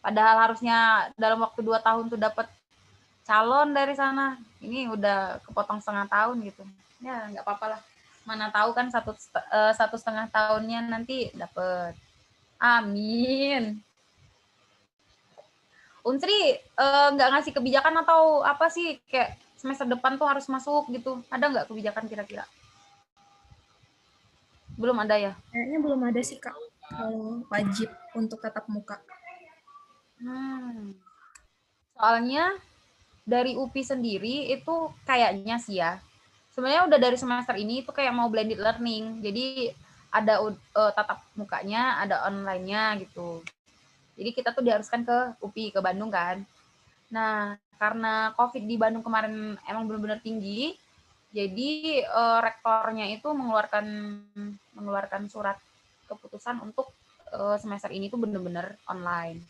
Padahal harusnya dalam waktu 2 tahun tuh dapat calon dari sana. Ini udah kepotong setengah tahun gitu. Ya nggak apa-apa lah. Mana tahu kan 1,5 tahunnya nanti dapet. Amin. Unsri nggak ngasih kebijakan atau apa sih kayak semester depan tuh harus masuk gitu? Ada nggak kebijakan kira-kira? Belum ada ya? Kayaknya belum ada sih, Kak. Kalau wajib untuk tatap muka. Soalnya dari UPI sendiri itu kayaknya sih ya, sebenarnya udah dari semester ini itu kayak mau blended learning. Jadi ada tatap mukanya, ada online-nya gitu. Jadi kita tuh diharuskan ke UPI, ke Bandung kan. Nah, karena COVID di Bandung kemarin emang benar-benar tinggi, jadi rektornya itu mengeluarkan surat keputusan untuk semester ini tuh benar-benar online.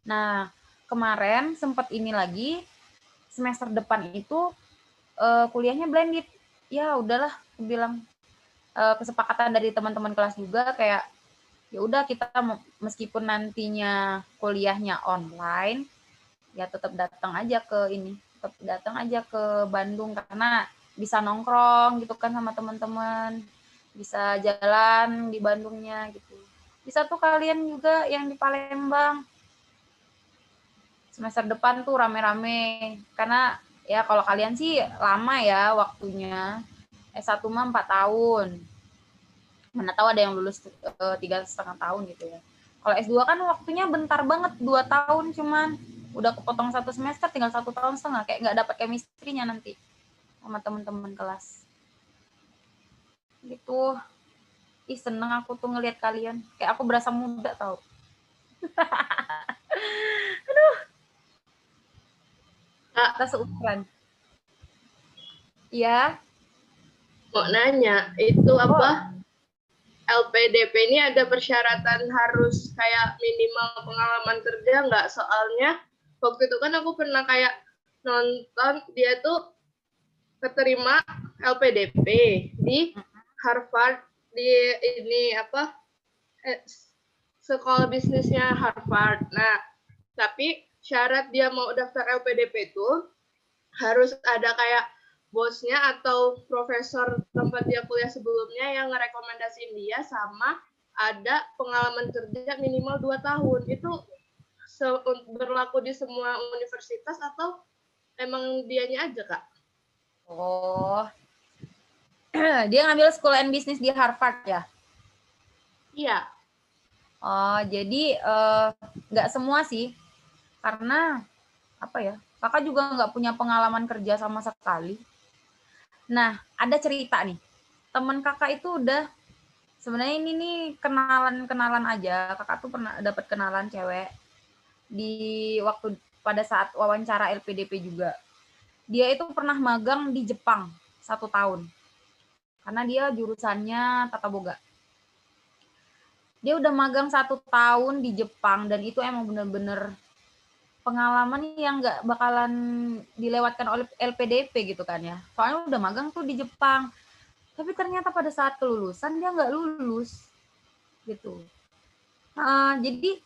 Nah, kemarin sempat ini lagi, semester depan itu kuliahnya blended. Ya udahlah, aku bilang kesepakatan dari teman-teman kelas juga kayak ya udah kita meskipun nantinya kuliahnya online ya tetap datang aja ke Bandung karena bisa nongkrong gitu kan sama teman-teman, bisa jalan di Bandungnya gitu. Bisa tuh kalian juga yang di Palembang semester depan tuh rame-rame karena ya kalau kalian sih lama ya waktunya, S1 mah 4 tahun. Mana tahu ada yang lulus 3,5 tahun gitu ya. Kalau S2 kan waktunya bentar banget, 2 tahun cuman. Udah kepotong 1 semester, tinggal 1,5 tahun. Kayak nggak dapat chemistry-nya nanti sama teman-teman kelas. Gitu. Ih, seneng aku tuh ngelihat kalian. Kayak aku berasa muda tau. Aduh. Kita seukuran. Iya. Mau nanya, itu apa? LPDP ini ada persyaratan harus kayak minimal pengalaman kerja nggak? Soalnya waktu itu kan aku pernah kayak nonton dia tuh keterima LPDP di Harvard, di ini apa sekolah bisnisnya Harvard. Nah, tapi syarat dia mau daftar LPDP itu harus ada kayak bosnya atau profesor tempat dia kuliah sebelumnya yang ngerekomendasiin dia, sama ada pengalaman kerja minimal 2 tahun. Itu berlaku di semua universitas atau emang dianya aja, Kak? Oh, dia ngambil School and Business di Harvard ya? Iya. Oh, jadi nggak semua sih, karena apa ya? Kakak juga nggak punya pengalaman kerja sama sekali. Nah, ada cerita nih, teman kakak itu udah sebenarnya ini nih kenalan aja. Kakak tuh pernah dapat kenalan cewek di waktu pada saat wawancara LPDP juga. Dia itu pernah magang di Jepang 1 tahun, karena dia jurusannya tata boga. Dia udah magang 1 tahun di Jepang, dan itu emang bener-bener pengalaman yang nggak bakalan dilewatkan oleh LPDP gitu kan ya. Soalnya udah magang tuh di Jepang. Tapi ternyata pada saat kelulusan dia nggak lulus gitu. Jadi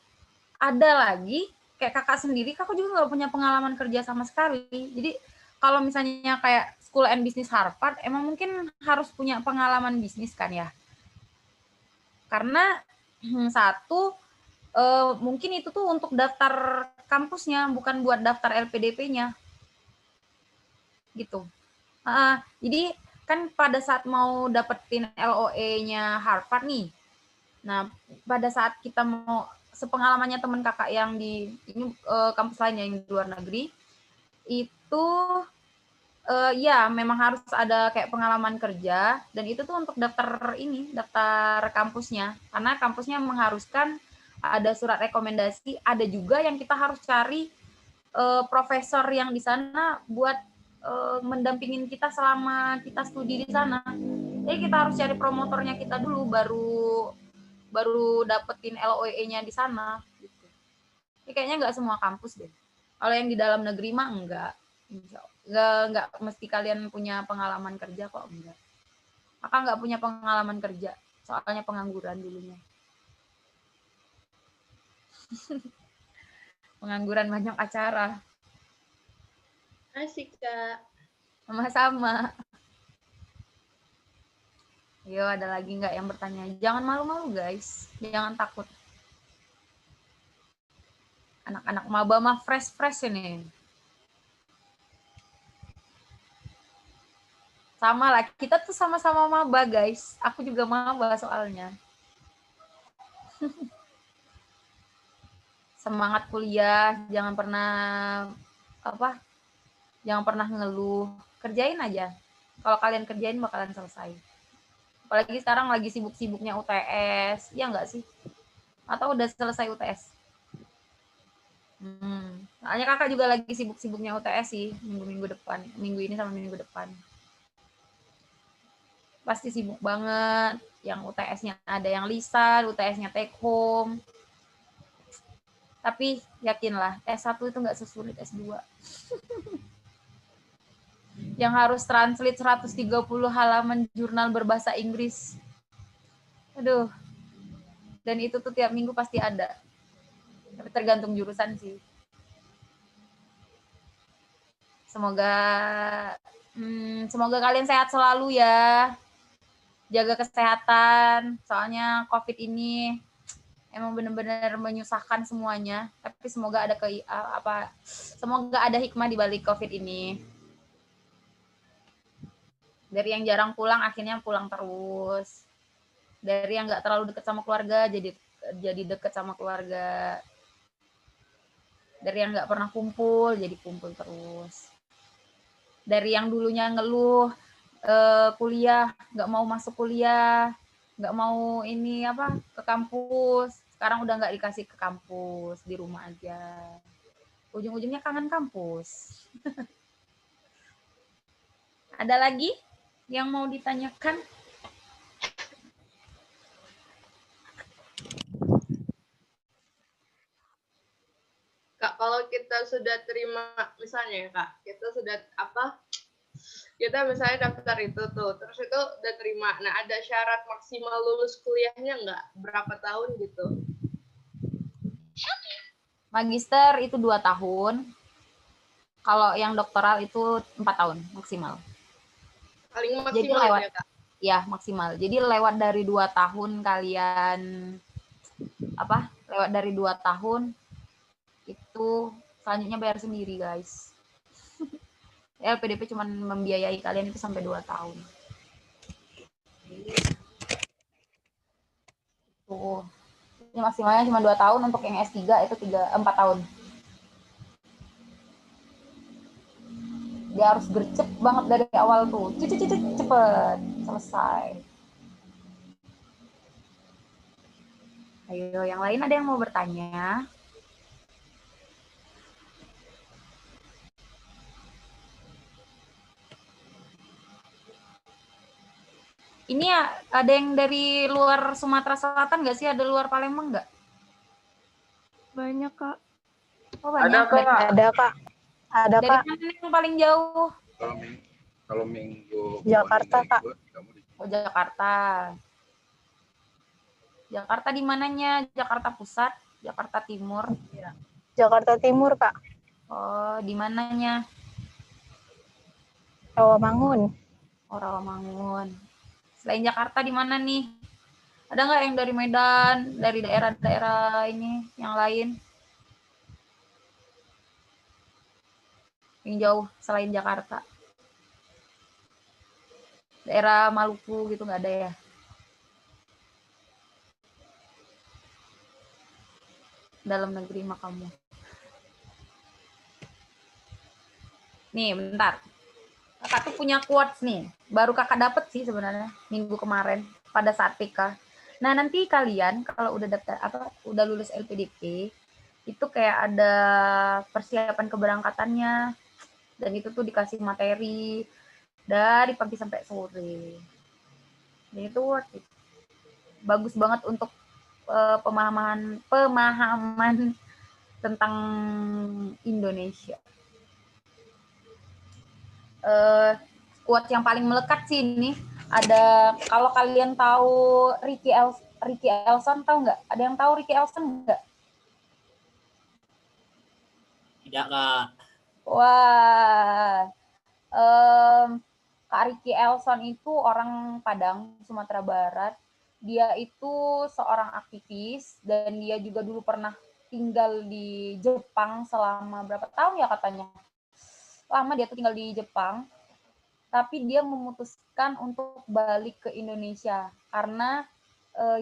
ada lagi kayak kakak sendiri, kakak juga nggak punya pengalaman kerja sama sekali. Jadi kalau misalnya kayak School and Business Harvard, emang mungkin harus punya pengalaman bisnis kan ya. Karena satu, mungkin itu tuh untuk daftar kampusnya, bukan buat daftar LPDP-nya. Gitu. Jadi kan pada saat mau dapetin LOE-nya Harvard nih, nah pada saat kita mau, sepengalamannya teman kakak yang di ini kampus lainnya yang di luar negeri, itu ya memang harus ada kayak pengalaman kerja, dan itu tuh untuk daftar kampusnya, karena kampusnya mengharuskan ada surat rekomendasi, ada juga yang kita harus cari profesor yang di sana buat mendampingin kita selama kita studi di sana. Jadi kita harus cari promotornya kita dulu, baru dapetin LOE-nya di sana. Gitu. Ini kayaknya nggak semua kampus deh. Kalau yang di dalam negeri mah enggak mesti kalian punya pengalaman kerja kok, enggak. Kakak nggak punya pengalaman kerja, soalnya pengangguran dulunya. Pengangguran banyak acara. Asik, Kak. Sama-sama. Yo, ada lagi nggak yang bertanya? Jangan malu-malu, guys. Jangan takut. Anak-anak maba mah fresh-fresh ini. Sama lah, kita tuh sama-sama maba, guys. Aku juga maba soalnya. Semangat kuliah, jangan pernah ngeluh. Kerjain aja. Kalau kalian kerjain bakalan selesai. Apalagi sekarang lagi sibuk-sibuknya UTS, ya nggak sih? Atau udah selesai UTS? Soalnya kakak juga lagi sibuk-sibuknya UTS sih, minggu ini sama minggu depan. Pasti sibuk banget, yang UTS-nya ada yang lisan, UTS-nya take home. Tapi yakinlah, S1 itu nggak sesulit S2. Yang harus translate 130 halaman jurnal berbahasa Inggris. Aduh. Dan itu tuh tiap minggu pasti ada. Tapi tergantung jurusan sih. Semoga kalian sehat selalu ya. Jaga kesehatan. Soalnya COVID ini emang benar-benar menyusahkan semuanya. Tapi semoga ada hikmah di balik COVID ini. Dari yang jarang pulang akhirnya pulang terus. Dari yang nggak terlalu dekat sama keluarga jadi dekat sama keluarga. Dari yang nggak pernah kumpul jadi kumpul terus. Dari yang dulunya ngeluh kuliah, nggak mau masuk kuliah, nggak mau ke kampus, sekarang udah nggak dikasih ke kampus, di rumah aja. Ujung-ujungnya kangen kampus. Ada lagi yang mau ditanyakan? Kak, kalau kita sudah terima, misalnya ya Kak, kita misalnya daftar itu tuh, terus itu udah terima. Nah, ada syarat maksimal lulus kuliahnya nggak? Berapa tahun gitu? Magister itu 2 tahun. Kalau yang doktoral itu 4 tahun maksimal. Paling Jadi maksimal lewat. ya Kak? Ya, maksimal. Jadi lewat dari 2 tahun kalian lewat dari 2 tahun itu selanjutnya bayar sendiri, guys. LPDP cuma membiayai kalian itu sampai 2 tahun. Tuh. Ini maksimalnya cuma 2 tahun, untuk yang S3 itu 4 tahun. Dia harus gercep banget dari awal tuh. Cepet selesai. Ayo, yang lain ada yang mau bertanya? Ini ya, ada yang dari luar Sumatera Selatan nggak sih? Ada luar Palembang nggak? Banyak, Kak. Oh, banyak. Ada, Kak. Ada, Dari Kak. mana yang paling jauh? Kalau minggu Jakarta, Kak. Oh, Jakarta. Jakarta di mananya? Jakarta Pusat, Jakarta Timur? Jakarta Timur, Kak. Oh, di mananya? Rawamangun. Oh, Rawamangun. Selain Jakarta di mana nih? Ada nggak yang dari Medan, dari daerah-daerah ini yang lain? Yang jauh selain Jakarta? Daerah Maluku gitu nggak ada ya? Dalam negeri mah kamu. Nih, bentar. Kakak tuh punya quotes nih. Baru kakak dapet sih sebenarnya minggu kemarin pada saat TK. Nah, nanti kalian kalau udah daftar udah lulus LPDP, itu kayak ada persiapan keberangkatannya. Dan itu tuh dikasih materi dari pagi sampai sore. Dan itu worth it. Bagus banget untuk pemahaman tentang Indonesia. Quote yang paling melekat sih ini ada, kalau kalian tahu Ricky Elson, tahu nggak? Ada yang tahu Ricky Elson nggak? Tidak, Kak. Wah, Kak Ricky Elson itu orang Padang, Sumatera Barat. Dia itu seorang aktivis dan dia juga dulu pernah tinggal di Jepang selama berapa tahun ya katanya. Lama dia tuh tinggal di Jepang. Tapi dia memutuskan untuk balik ke Indonesia karena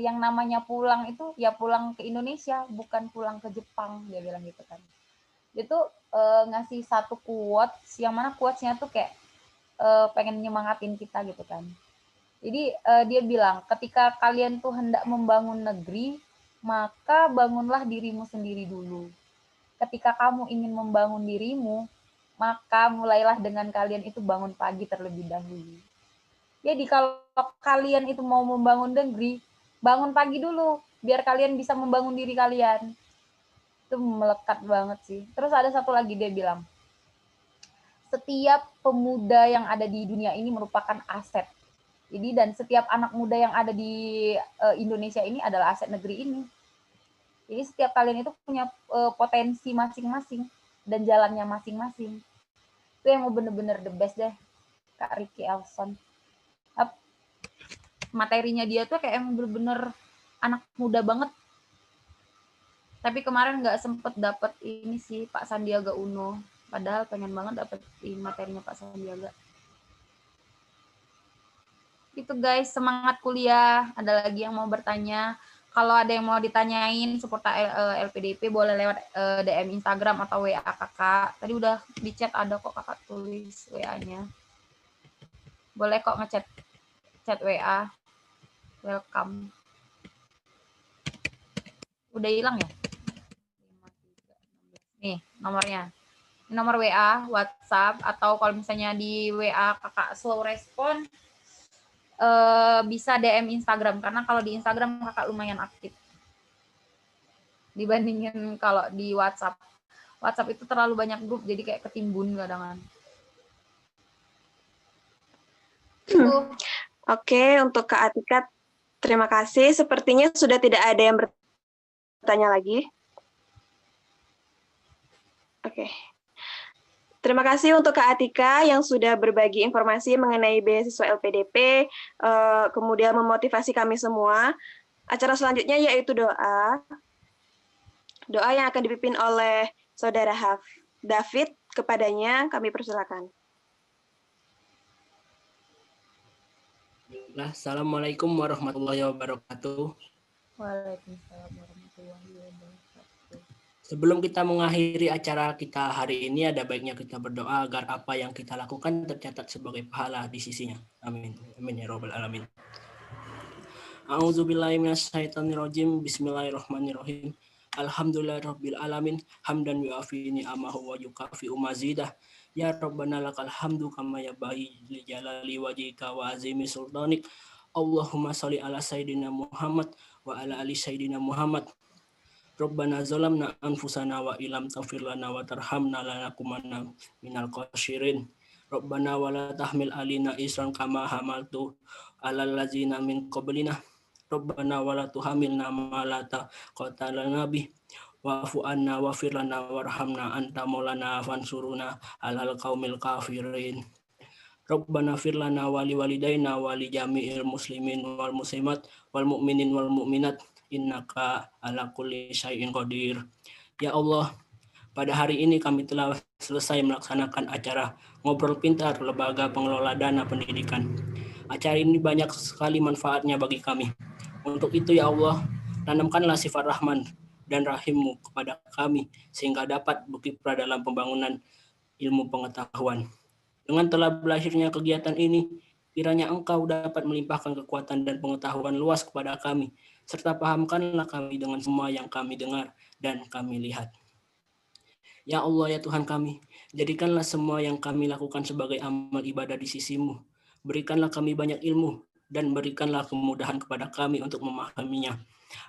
yang namanya pulang itu ya pulang ke Indonesia, bukan pulang ke Jepang, dia bilang gitu kan. Dia tuh ngasih satu quotes, yang mana quotes-nya tuh kayak pengen nyemangatin kita gitu kan. Jadi dia bilang, ketika kalian tuh hendak membangun negeri, maka bangunlah dirimu sendiri dulu. Ketika kamu ingin membangun dirimu, maka mulailah dengan kalian itu bangun pagi terlebih dahulu. Jadi kalau kalian itu mau membangun negeri, bangun pagi dulu, biar kalian bisa membangun diri kalian. Itu melekat banget sih. Terus ada satu lagi dia bilang, setiap pemuda yang ada di dunia ini merupakan aset. Jadi dan setiap anak muda yang ada di Indonesia ini adalah aset negeri ini. Jadi setiap kalian itu punya potensi masing-masing dan jalannya masing-masing. Itu yang mau bener-bener the best deh, Kak Ricky Elson. Materinya dia tuh kayak emang bener-bener anak muda banget. Tapi kemarin nggak sempet dapet ini sih, Pak Sandiaga Uno. Padahal pengen banget dapet materinya Pak Sandiaga. Itu guys, semangat kuliah. Ada lagi yang mau bertanya? Kalau ada yang mau ditanyain seputar LPDP, boleh lewat DM Instagram atau WA kakak. Tadi udah di chat, ada kok kakak tulis WA-nya. Boleh kok ngechat WA. Welcome. Udah hilang ya? Nih nomornya. Ini nomor WA, WhatsApp, atau kalau misalnya di WA kakak slow respon, bisa DM Instagram, karena kalau di Instagram kakak lumayan aktif dibandingin kalau di WhatsApp. WhatsApp itu terlalu banyak grup, jadi kayak ketimbun kadang-kadang. Oke, untuk Kak Atika, terima kasih. Sepertinya sudah tidak ada yang bertanya lagi. Oke. Terima kasih untuk Kak Atika yang sudah berbagi informasi mengenai beasiswa LPDP, kemudian memotivasi kami semua. Acara selanjutnya yaitu doa. Doa yang akan dipimpin oleh Saudara David. Kepadanya kami persilakan. Assalamualaikum warahmatullahi wabarakatuh. Waalaikumsalam warahmatullahi wabarakatuh. Sebelum kita mengakhiri acara kita hari ini, ada baiknya kita berdoa agar apa yang kita lakukan tercatat sebagai pahala di sisinya. Amin. Amin ya rabbal alamin. A'udzubillahi minasyaitonirrajim. Bismillahirrahmanirrahim. Alhamdulillahirabbil alamin. Hamdan yu'afi ni'amahu wa yukafi mazidah. Ya Rabbana lakal hamdu kama yabahi li jalali wajhika wa azimi sultanik. Allahumma sholli ala sayyidina Muhammad wa ala ali sayyidina Muhammad. Rabbana zalamna anfusana wa ilam taghfir lana wa tarhamna lanakumanna minal khasirin. Rabbana wala tahmil alina isran kama hamaltu alal ladzina min qablina. Rabbana wala tuhamilna ma la taqata lana bih. Wa'fu anna wa'fir lana warhamna anta maulana fansuruna alal qaumil kafirin. Rabbana fir lana wa li walidaina wa li jami'il muslimin wal muslimat wal mu'minin wal mu'minat innaka ala kulli syai'in qadir. Ya Allah, pada hari ini kami telah selesai melaksanakan acara Ngobrol Pintar Lembaga Pengelola Dana Pendidikan. Acara ini banyak sekali manfaatnya bagi kami. Untuk itu ya Allah, tanamkanlah sifat Rahman dan Rahim-Mu kepada kami sehingga dapat berkiprah dalam pembangunan ilmu pengetahuan. Dengan telah berakhirnya kegiatan ini, kiranya Engkau dapat melimpahkan kekuatan dan pengetahuan luas kepada kami, serta pahamkanlah kami dengan semua yang kami dengar dan kami lihat. Ya Allah, ya Tuhan kami, jadikanlah semua yang kami lakukan sebagai amal ibadah di sisi-Mu. Berikanlah kami banyak ilmu dan berikanlah kemudahan kepada kami untuk memahaminya.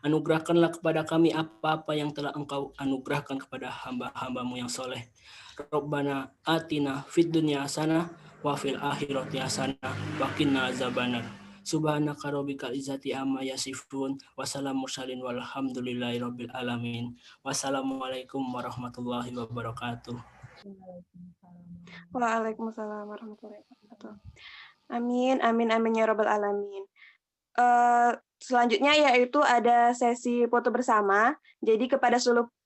Anugerahkanlah kepada kami apa-apa yang telah Engkau anugerahkan kepada hamba-hamba-Mu yang soleh. Rabbana atina fid dunya hasanah wa fil akhirati hasanah wa qina azabannar. Subhanaka rabbikal izzati amma yasifun wa salamun mursalin walhamdulillahi rabbil alamin. Wassalamualaikum warahmatullahi wabarakatuh. Waalaikumsalam warahmatullahi wabarakatuh. Amin, amin, amin ya rabbal alamin. Selanjutnya yaitu ada sesi foto bersama. Jadi kepada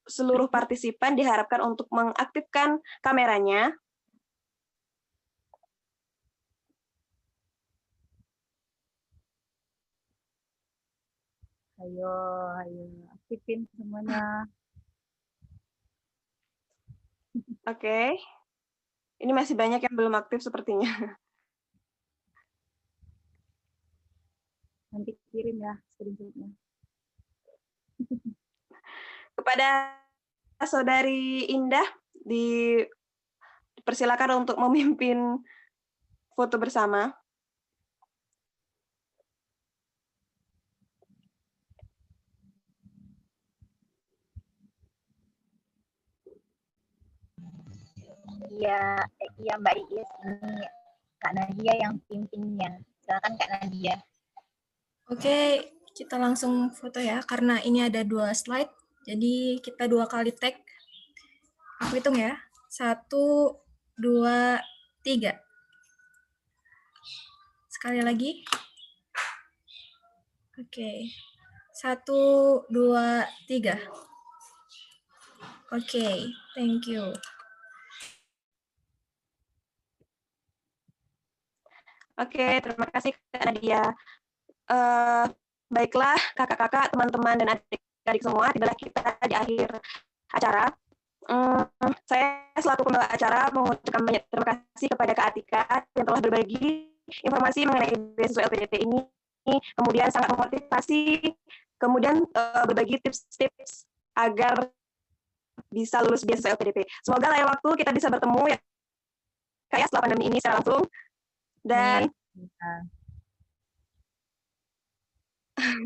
seluruh partisipan diharapkan untuk mengaktifkan kameranya. Ayo aktifin semuanya. Oke. Ini masih banyak yang belum aktif sepertinya. Nanti kirim ya screenshot-nya. Kepada Saudari Indah dipersilakan untuk memimpin foto bersama. Iya Mbak Iis, ini Kak Nadia yang pimpinnya. Silakan Kak Nadia. Oke, kita langsung foto ya, karena ini ada 2 slide, jadi kita 2 kali tag. Aku hitung ya, 1, 2, 3. Sekali lagi. Oke, 1, 2, 3. Oke, thank you. Oke, terima kasih Kak Nadia. Baiklah kakak-kakak, teman-teman, dan adik-adik semua, tibalah kita di akhir acara. Saya selaku pembawa acara mengucapkan banyak terima kasih kepada Kak Atika yang telah berbagi informasi mengenai beasiswa LPDP ini, kemudian sangat memotivasi, kemudian berbagi tips-tips agar bisa lulus beasiswa LPDP. Semoga lain waktu kita bisa bertemu ya Kak, setelah pandemi ini secara langsung. Dan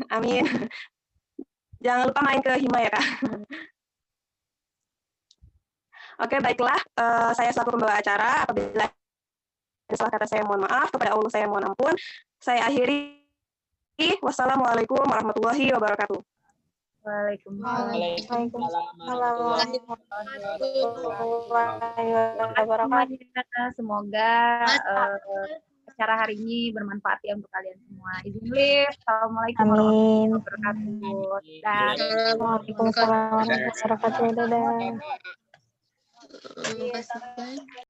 amin. Jangan lupa main ke Hima ya Kak. Oke, baiklah. Saya selaku pembawa acara, apabila ada salah kata saya mohon maaf, kepada Allah saya mohon ampun. Saya akhiri. Wassalamualaikum warahmatullahi wabarakatuh. Waalaikumsalam. Semoga acara hari ini bermanfaat ya untuk kalian semua. Izin live. Assalamualaikum warahmatullahi wabarakatuh. Dan Waalaikumsalam warahmatullahi wabarakatuh. Dadah. Terima kasih.